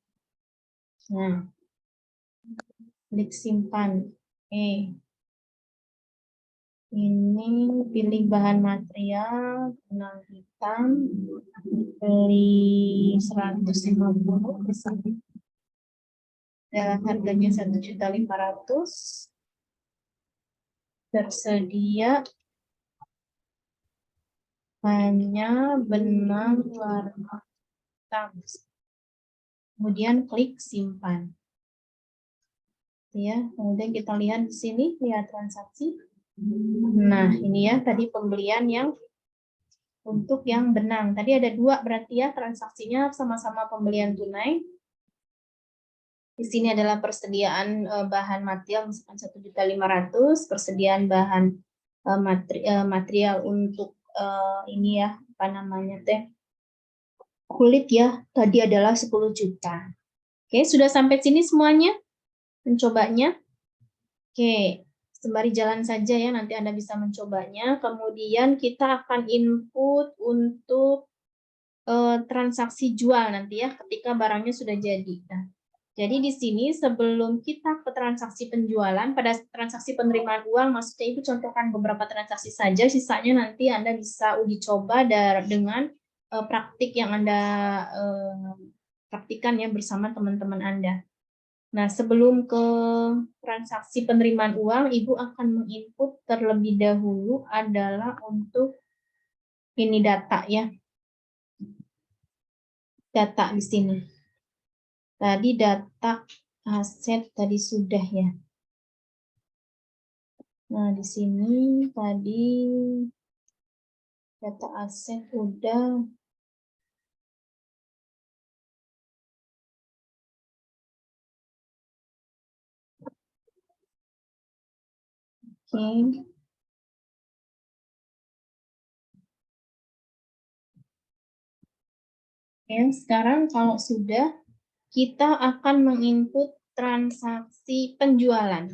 Nah, klik simpan. Ini pilih bahan material, benang hitam, beli 150 misalnya. Dan harganya 1.500.000. Tersedia hanya benang warna hitam. Kemudian klik simpan. Ya, kemudian kita lihat di sini, lihat transaksi. Nah, ini ya tadi pembelian yang untuk yang benang. Tadi ada 2 berarti ya transaksinya sama-sama pembelian tunai. Di sini adalah persediaan bahan material misalkan 1.500.000, persediaan bahan material untuk ini ya, apa namanya teh? Kulit ya, tadi adalah 10 juta. Oke, sudah sampai sini semuanya mencobanya? Oke, sembari jalan saja ya, nanti Anda bisa mencobanya. Kemudian kita akan input untuk transaksi jual nanti ya, ketika barangnya sudah jadi. Nah, jadi di sini sebelum kita ke transaksi penjualan, pada transaksi penerimaan uang, maksudnya itu contohkan beberapa transaksi saja, sisanya nanti Anda bisa uji coba dengan praktik yang Anda praktikan ya bersama teman-teman Anda. Nah, sebelum ke transaksi penerimaan uang, Ibu akan menginput terlebih dahulu adalah untuk ini data ya. Data di sini. Tadi data aset tadi sudah ya. Nah, di sini tadi data aset udah. Oke. Oke, sekarang kalau sudah, kita akan menginput transaksi penjualan.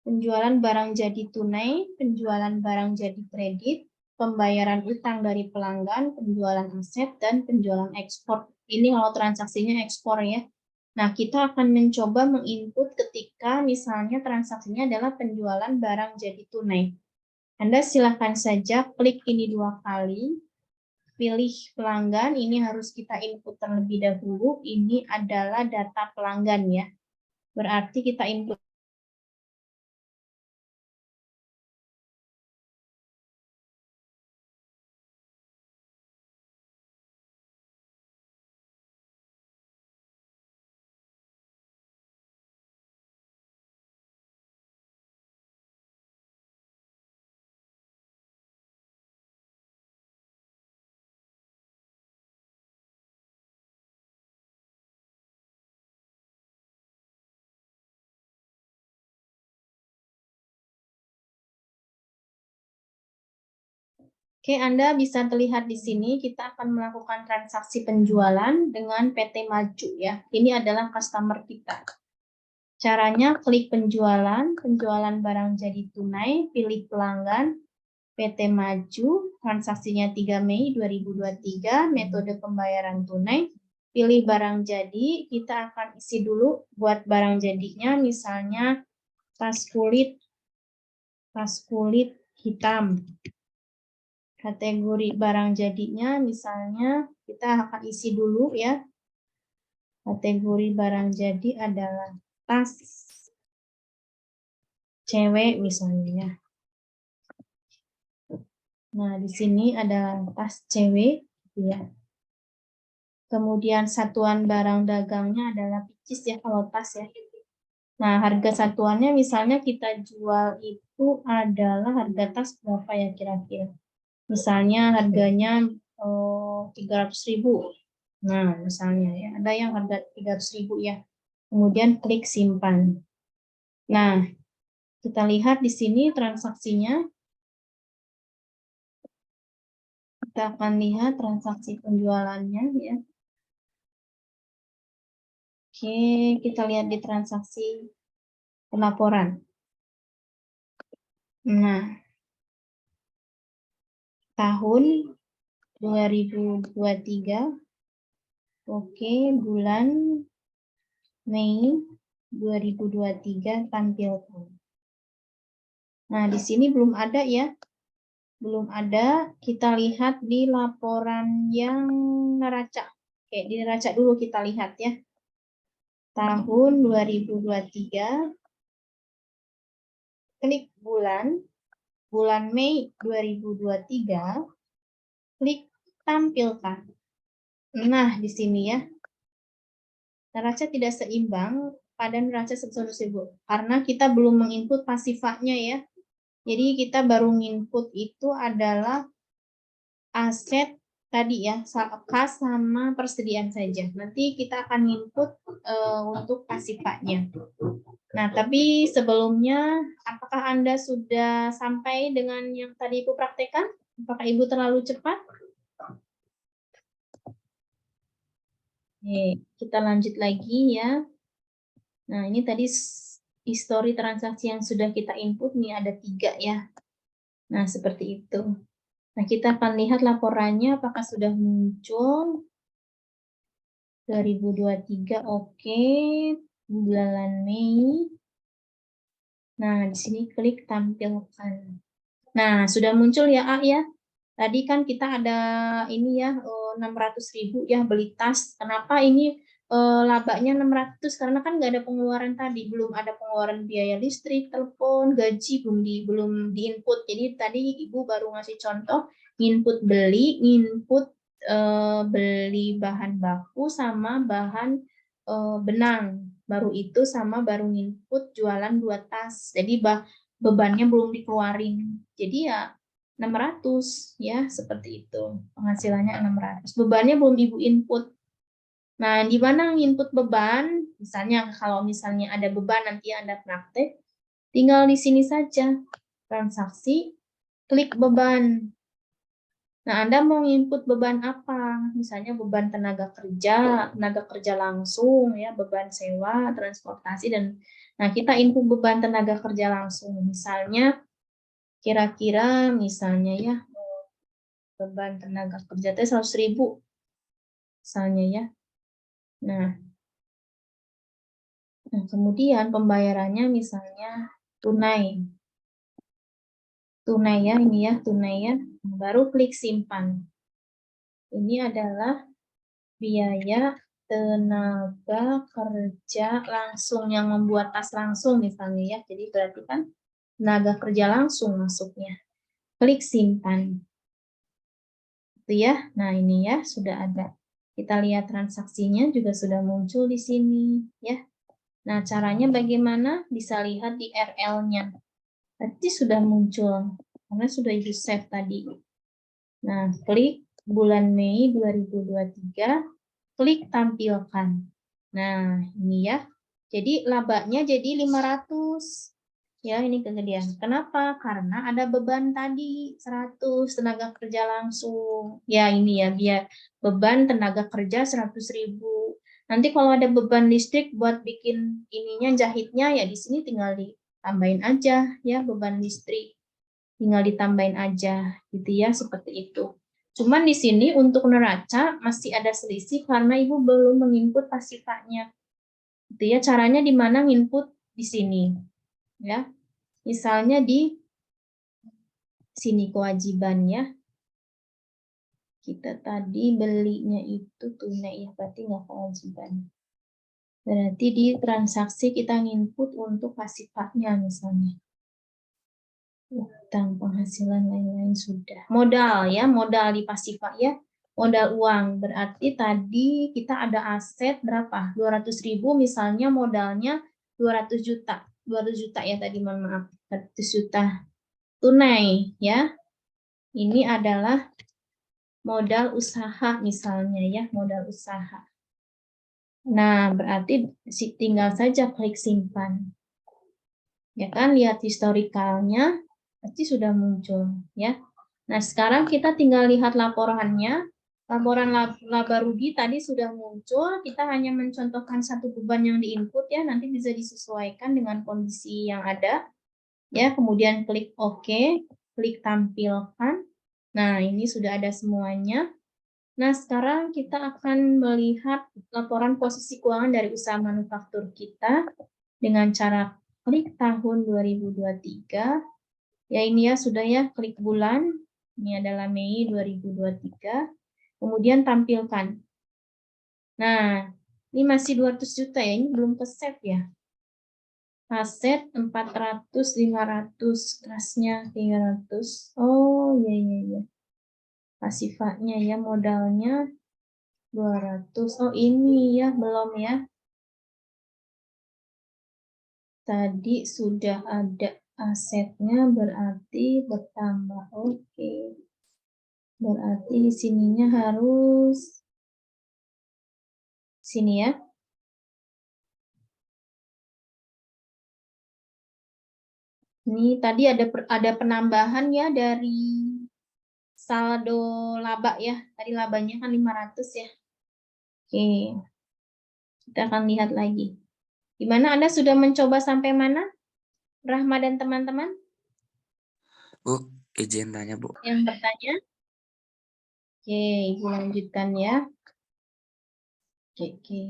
Penjualan barang jadi tunai, penjualan barang jadi kredit, pembayaran utang dari pelanggan, penjualan aset, dan penjualan ekspor. Ini kalau transaksinya ekspor ya. Nah, kita akan mencoba menginput ketika misalnya transaksinya adalah penjualan barang jadi tunai. Anda silakan saja klik ini 2 kali, pilih pelanggan, ini harus kita input terlebih dahulu, ini adalah data pelanggan ya. Berarti kita input Oke, Anda bisa terlihat di sini kita akan melakukan transaksi penjualan dengan PT Maju ya. Ini adalah customer kita. Caranya klik penjualan, penjualan barang jadi tunai, pilih pelanggan, PT Maju, transaksinya 3 Mei 2023, metode pembayaran tunai, pilih barang jadi, kita akan isi dulu buat barang jadinya, misalnya tas kulit hitam. Kategori barang jadinya misalnya kita akan isi dulu ya. Kategori barang jadi adalah tas cewek misalnya. Nah, di sini ada tas cewek ya. Kemudian satuan barang dagangnya adalah picis ya kalau tas ya. Nah, harga satuannya misalnya kita jual itu adalah harga tas berapa ya kira-kira? Misalnya harganya 300.000. Nah, misalnya ya, ada yang harga 300.000 ya. Kemudian klik simpan. Nah, kita lihat di sini transaksinya. Kita akan lihat transaksi penjualannya ya. Oke, kita lihat di transaksi pelaporan. Nah, tahun 2023. Oke, bulan Mei 2023 tampilkan. Nah, di sini belum ada ya. Belum ada. Kita lihat di laporan yang neraca. Oke, di neraca dulu kita lihat ya. Tahun 2023. Klik bulan Mei 2023. Klik tampilkan. Nah, di sini ya. Neraca tidak seimbang pada neraca sebesar 1.000 karena kita belum menginput pasifanya ya. Jadi kita baru nginput itu adalah aset tadi ya, kas sama persediaan saja. Nanti kita akan input untuk pasifanya. Nah, tapi sebelumnya apakah Anda sudah sampai dengan yang tadi Ibu praktekkan? Apakah Ibu terlalu cepat? Oke, kita lanjut lagi ya. Nah, ini tadi histori transaksi yang sudah kita input nih ada 3 ya. Nah, seperti itu. Nah, kita akan lihat laporannya apakah sudah muncul. 2023 oke. Bulan Mei. Nah, di sini klik tampilkan. Nah, sudah muncul ya A ya. Tadi kan kita ada ini ya 600.000 ya beli tas. Kenapa ini labanya 600? Karena kan nggak ada pengeluaran tadi, belum ada pengeluaran biaya listrik, telepon, gaji belum diinput. Jadi tadi Ibu baru ngasih contoh input beli, input beli bahan baku sama bahan benang. Baru itu sama baru input jualan 2 tas. Jadi bebannya belum dikeluarin. Jadi ya 600 ya, seperti itu. Penghasilannya 600. Bebannya belum Ibu input. Nah, di mana input beban? Misalnya kalau misalnya ada beban nanti Anda praktek, tinggal di sini saja. Transaksi, klik beban. Nah, Anda mau input beban apa? Misalnya beban tenaga kerja langsung ya, beban sewa, transportasi dan nah kita input beban tenaga kerja langsung. Misalnya kira-kira misalnya ya beban tenaga kerja itu 100.000 misalnya ya. Nah, kemudian pembayarannya misalnya tunai ya, ini ya tunai ya. Baru klik simpan. Ini adalah biaya tenaga kerja langsung yang membuat tas langsung misalnya ya. Jadi berarti kan tenaga kerja langsung masuknya. Klik simpan. Itu ya. Nah, ini ya sudah ada. Kita lihat transaksinya juga sudah muncul di sini ya. Nah, caranya bagaimana? Bisa lihat di RL-nya. Berarti sudah muncul karena sudah Ibu save tadi. Nah, klik bulan Mei 2023, klik tampilkan. Nah, ini ya. Jadi labanya jadi 500. Ya, ini kegedean. Kenapa? Karena ada beban tadi 100 tenaga kerja langsung. Ya, ini ya, biar beban tenaga kerja 100.000. Nanti kalau ada beban listrik buat bikin ininya jahitnya ya di sini tinggal ditambahin aja ya beban listrik. Tinggal ditambahin aja gitu ya, seperti itu. Cuman di sini untuk neraca masih ada selisih karena Ibu belum menginput pasifanya. Gitu ya, caranya di mana nginput di sini. Ya. Misalnya di sini kewajibannya, kita tadi belinya itu tunai ya, berarti nggak kewajiban. Berarti di transaksi kita nginput untuk pasifatnya misalnya. Utang, penghasilan, lain-lain sudah. Modal ya, modal di pasifat ya. Modal uang, berarti tadi kita ada aset berapa? 200.000 misalnya modalnya 200 juta. 200 juta ya tadi, mohon maaf. 200 juta. Tunai ya, ini adalah modal usaha misalnya ya, modal usaha. Nah, berarti tinggal saja klik simpan. Ya kan, lihat historikalnya, pasti sudah muncul ya. Nah, sekarang kita tinggal lihat laporannya. Laporan laba rugi tadi sudah muncul, kita hanya mencontohkan satu beban yang diinput ya, nanti bisa disesuaikan dengan kondisi yang ada. Ya, kemudian klik OK, klik tampilkan. Nah, ini sudah ada semuanya. Nah, sekarang kita akan melihat laporan posisi keuangan dari usaha manufaktur kita dengan cara klik tahun 2023. Ya, ini ya sudah ya, klik bulan. Ini adalah Mei 2023. Kemudian tampilkan. Nah, ini masih 200 juta ya, ini belum ke-save ya. Aset 400, 500, kasnya 300. Oh, iya. Pasifatnya ya, modalnya 200. Oh, ini ya, belum ya. Tadi sudah ada asetnya, berarti bertambah. Oke. Berarti di sininya harus sini ya. Ini tadi ada penambahan ya dari saldo laba ya. Tadi labanya kan 500 ya. Oke. Kita akan lihat lagi. Gimana, Anda sudah mencoba sampai mana? Rahma dan teman-teman? Bu, izin tanya, Bu. Yang bertanya? Oke, Ibu lanjutkan ya. Oke.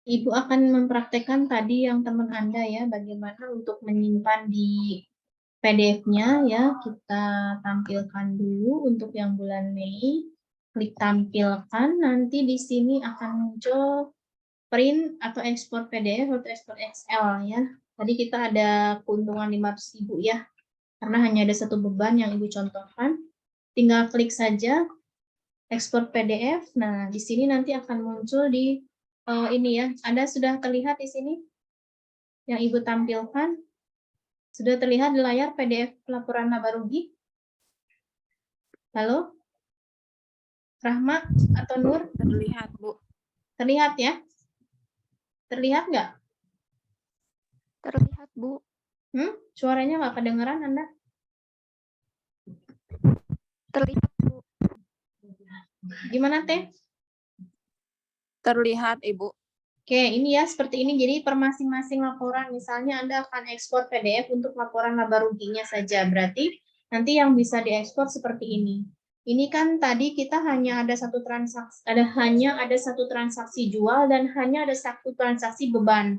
Ibu akan mempraktekkan tadi yang teman Anda ya, bagaimana untuk menyimpan di PDF-nya ya. Kita tampilkan dulu untuk yang bulan Mei. Klik tampilkan, nanti di sini akan muncul print atau ekspor PDF atau ekspor Excel ya. Tadi kita ada keuntungan 500.000 ya, karena hanya ada satu beban yang Ibu contohkan. Tinggal klik saja ekspor PDF. Nah, di sini nanti akan muncul di ini ya. Anda sudah terlihat di sini yang Ibu tampilkan? Sudah terlihat di layar PDF laporan laba rugi? Halo? Rahma atau Nur? Terlihat, Bu. Terlihat ya? Terlihat nggak? Terlihat, Bu. Suaranya nggak kedengeran Anda? Terlihat, Bu. Gimana, Teh? Terlihat, Ibu. Oke, ini ya seperti ini. Jadi per masing-masing laporan, misalnya Anda akan ekspor PDF untuk laporan laba ruginya saja. Berarti nanti yang bisa diekspor seperti ini. Ini kan tadi kita hanya ada satu transaksi jual dan hanya ada satu transaksi beban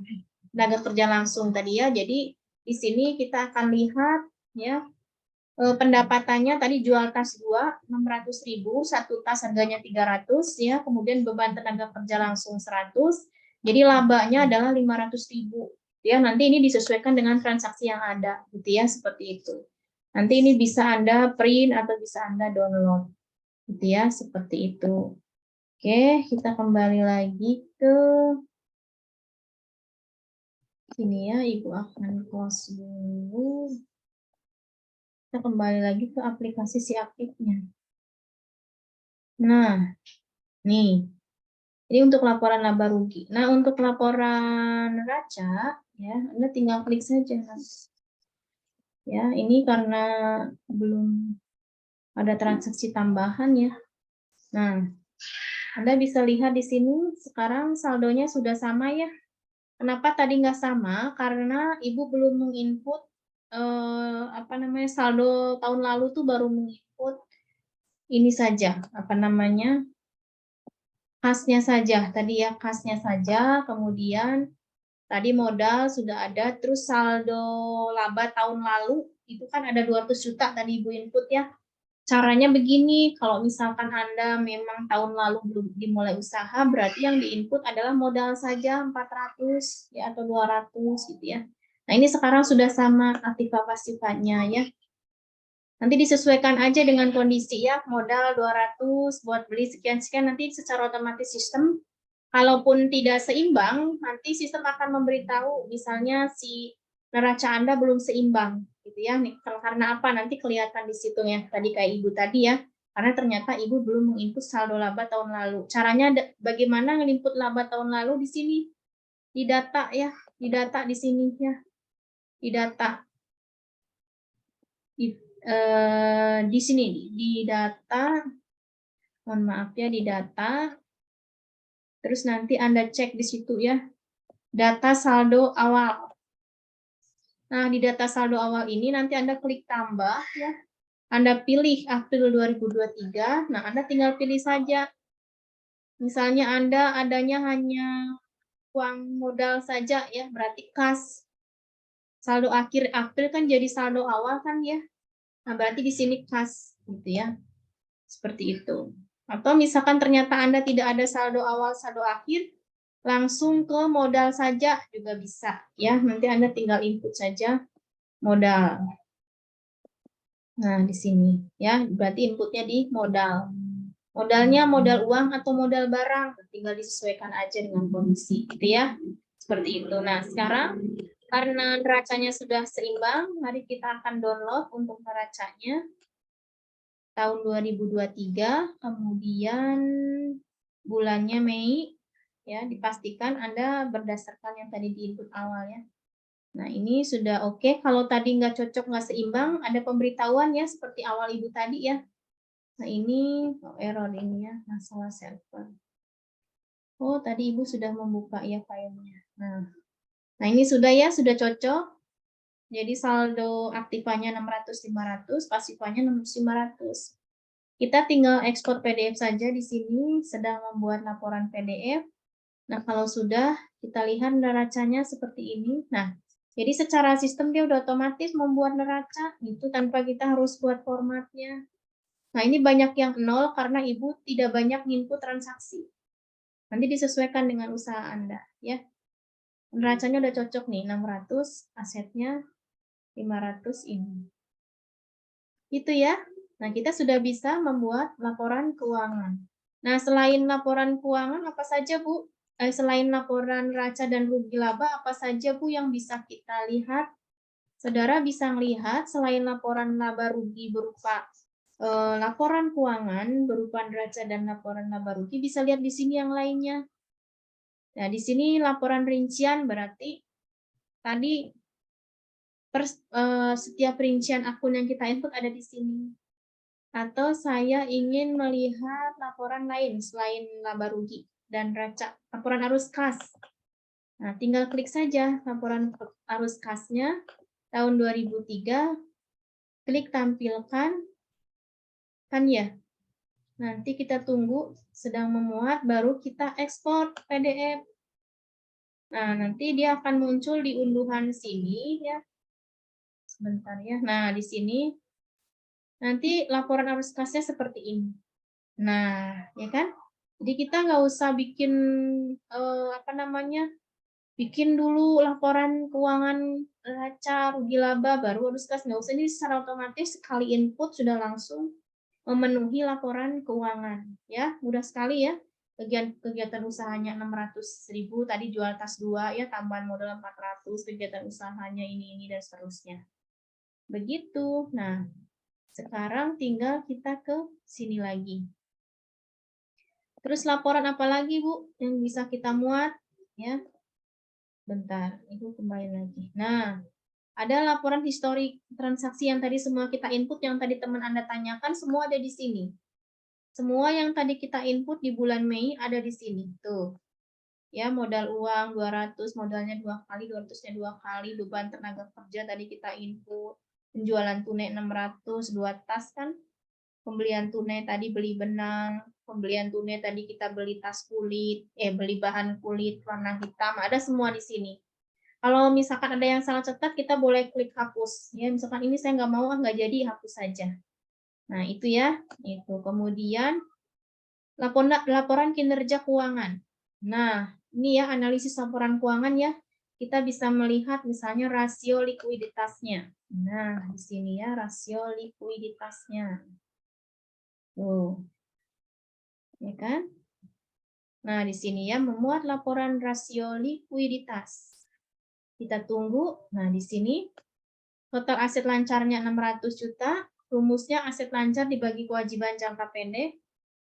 tenaga kerja langsung tadi ya. Jadi di sini kita akan lihat ya pendapatannya tadi jual tas 2 600.000, satu tas harganya 300 ya, kemudian beban tenaga kerja langsung 100. Jadi labanya adalah 500.000 Ya, nanti ini disesuaikan dengan transaksi yang ada, gitu ya, seperti itu. Nanti ini bisa Anda print atau bisa Anda download, gitu ya, seperti itu. Oke, kita kembali lagi ke sini ya, Ibu akan close dulu. Kita kembali lagi ke aplikasi si aktifnya. Nah, nih. Ini untuk laporan laba rugi. Nah, untuk laporan neraca, ya, Anda tinggal klik saja. Ya, ini karena belum ada transaksi tambahan ya. Nah, Anda bisa lihat di sini sekarang saldonya sudah sama ya. Kenapa tadi nggak sama? Karena Ibu belum menginput saldo tahun lalu tuh baru menginput ini saja, kasnya saja. Tadi ya kasnya saja, kemudian tadi modal sudah ada, terus saldo laba tahun lalu itu kan ada 200 juta tadi Ibu input ya. Caranya begini, kalau misalkan Anda memang tahun lalu belum dimulai usaha, berarti yang diinput adalah modal saja 400 ya atau 200 gitu ya. Nah, ini sekarang sudah sama aktiva pasifanya ya. Nanti disesuaikan aja dengan kondisi ya, modal 200 buat beli sekian-sekian, nanti secara otomatis sistem kalaupun tidak seimbang, nanti sistem akan memberitahu misalnya si neraca Anda belum seimbang gitu ya. Karena apa? Nanti kelihatan di situ ya. Tadi kayak Ibu tadi ya. Karena ternyata Ibu belum menginput saldo laba tahun lalu. Caranya bagaimana nginput laba tahun lalu di sini? Di data ya, di data di sini ya. Di data. Di sini di data. Mohon maaf ya, di data. Terus nanti Anda cek di situ ya, data saldo awal. Nah, di data saldo awal ini nanti Anda klik tambah ya. Anda pilih April 2023. Nah, Anda tinggal pilih saja. Misalnya Anda adanya hanya uang modal saja ya, berarti kas. Saldo akhir April kan jadi saldo awal kan ya. Nah, berarti di sini kas gitu ya. Seperti itu. Atau misalkan ternyata Anda tidak ada saldo awal, saldo akhir, langsung ke modal saja juga bisa ya. Nanti Anda tinggal input saja modal. Nah, di sini ya, berarti inputnya di modal. Modalnya modal uang atau modal barang, tinggal disesuaikan aja dengan kondisi gitu ya. Seperti itu. Nah, sekarang karena neracanya sudah seimbang, mari kita akan download untuk neracanya tahun 2023, kemudian bulannya Mei, ya dipastikan Anda berdasarkan yang tadi di input awal ya. Nah ini sudah oke. Kalau tadi nggak cocok, nggak seimbang, ada pemberitahuan ya seperti awal Ibu tadi ya. Nah ini error ini ya, masalah server. Oh tadi Ibu sudah membuka ya filenya. Nah ini sudah ya, sudah cocok. Jadi saldo aktifanya 600-500, pasifanya 600-500. Kita tinggal ekspor PDF saja di sini, sedang membuat laporan PDF. Nah, kalau sudah, kita lihat neracanya seperti ini. Nah, jadi secara sistem dia udah otomatis membuat neraca, itu tanpa kita harus buat formatnya. Nah, ini banyak yang nol karena Ibu tidak banyak input transaksi. Nanti disesuaikan dengan usaha Anda, ya. Neracanya udah cocok nih, 600, asetnya 500 ini. Itu ya. Nah, kita sudah bisa membuat laporan keuangan. Nah, selain laporan keuangan, apa saja, Bu? Selain laporan neraca dan rugi laba, apa saja, Bu, yang bisa kita lihat? Saudara bisa melihat, selain laporan laba rugi berupa laporan keuangan, berupa neraca dan laporan laba rugi, bisa lihat di sini yang lainnya. Nah, di sini laporan rincian berarti tadi setiap rincian akun yang kita input ada di sini. Atau saya ingin melihat laporan lain selain laba rugi dan neraca, laporan arus kas. Nah, tinggal klik saja laporan arus kasnya tahun 2003, klik tampilkan, kan ya. Nanti kita tunggu sedang memuat, baru kita ekspor PDF. Nah, nanti dia akan muncul di unduhan sini ya. Sebentar ya. Nah, di sini nanti laporan arus kasnya seperti ini. Nah, ya kan? Jadi kita nggak usah bikin bikin dulu laporan keuangan neraca, rugi laba, baru harus kas. Nggak usah, ini secara otomatis sekali input sudah langsung memenuhi laporan keuangan. Ya, mudah sekali ya. Kegiatan usahanya 600.000, tadi jual tas 2 ya, tambahan modal 400, kegiatan usahanya ini dan seterusnya. Begitu. Nah, sekarang tinggal kita ke sini lagi. Terus laporan apa lagi, Bu, yang bisa kita muat? Ya, bentar, Ibu kembali lagi. Nah, ada laporan histori transaksi yang tadi semua kita input, yang tadi teman Anda tanyakan, semua ada di sini. Semua yang tadi kita input di bulan Mei ada di sini. Tuh. Ya, modal uang 200, modalnya 2 kali, 200-nya 2 kali, beban tenaga kerja tadi kita input. Penjualan tunai 600, 2 tas kan. Pembelian tunai tadi beli benang, pembelian tunai tadi kita beli tas kulit, beli bahan kulit warna hitam, ada semua di sini. Kalau misalkan ada yang salah cetak, kita boleh klik hapus. Ya, misalkan ini saya nggak mau, nggak jadi, hapus saja. Nah, itu ya. Itu. Kemudian, laporan kinerja keuangan. Nah, ini ya analisis laporan keuangan ya. Kita bisa melihat misalnya rasio likuiditasnya. Nah, di sini ya rasio likuiditasnya. Tuh. Ya kan? Nah, di sini ya memuat laporan rasio likuiditas. Kita tunggu. Nah, di sini total aset lancarnya 600 juta, rumusnya aset lancar dibagi kewajiban jangka pendek.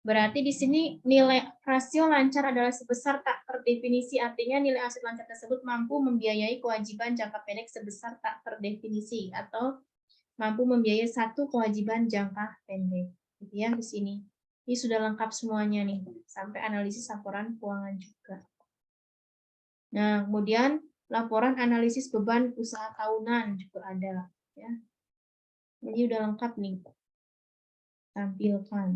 Berarti di sini nilai rasio lancar adalah sebesar tak terdefinisi, artinya nilai aset lancar tersebut mampu membiayai kewajiban jangka pendek sebesar tak terdefinisi atau mampu membiayai satu kewajiban jangka pendek. Gitu ya di sini. Ini sudah lengkap semuanya nih, sampai analisis laporan keuangan juga. Nah, kemudian laporan analisis beban usaha tahunan juga ada. Ya. Jadi udah lengkap nih. Tampilkan.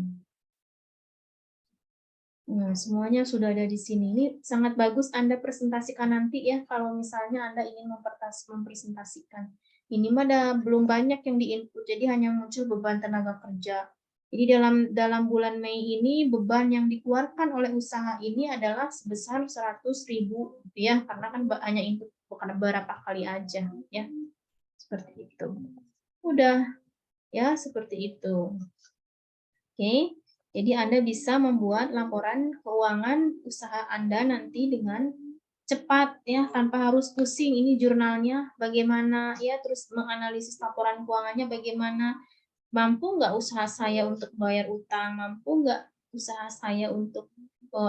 Nah, semuanya sudah ada di sini. Ini sangat bagus Anda presentasikan nanti ya, kalau misalnya Anda ingin mempresentasikan. Ini mah belum banyak yang diinput, jadi hanya muncul beban tenaga kerja. Jadi dalam bulan Mei ini beban yang dikeluarkan oleh usaha ini adalah sebesar 100.000 ya, karena kan hanya input bukan berapa kali aja ya. Seperti itu. Udah ya, seperti itu. Oke. Jadi Anda bisa membuat laporan keuangan usaha Anda nanti dengan cepat ya, tanpa harus pusing ini jurnalnya bagaimana ya, terus menganalisis laporan keuangannya bagaimana, mampu nggak usaha saya untuk bayar utang, mampu nggak usaha saya untuk ke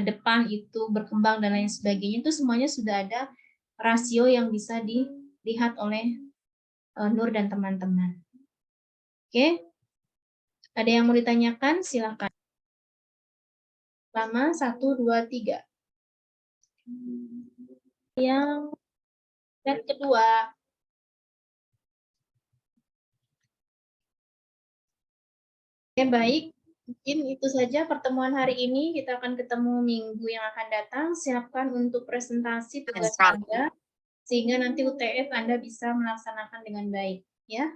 depan itu berkembang dan lain sebagainya, itu semuanya sudah ada rasio yang bisa dilihat oleh Nur dan teman-teman. Oke. Ada yang mau ditanyakan? Silakan. Lama, 1, 2, 3. Yang kedua. Oke, baik. Mungkin itu saja pertemuan hari ini. Kita akan ketemu minggu yang akan datang. Siapkan untuk presentasi tugas Anda, sehingga nanti UTS Anda bisa melaksanakan dengan baik. Ya.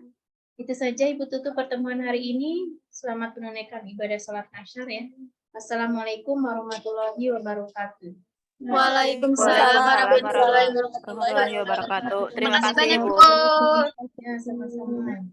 Itu saja Ibu tutup pertemuan hari ini. Selamat menunaikan ibadah sholat Asyar ya. Assalamualaikum warahmatullahi wabarakatuh. Waalaikumsalam warahmatullahi wabarakatuh. Terima kasih banyak, Bu. Ya, sama-sama.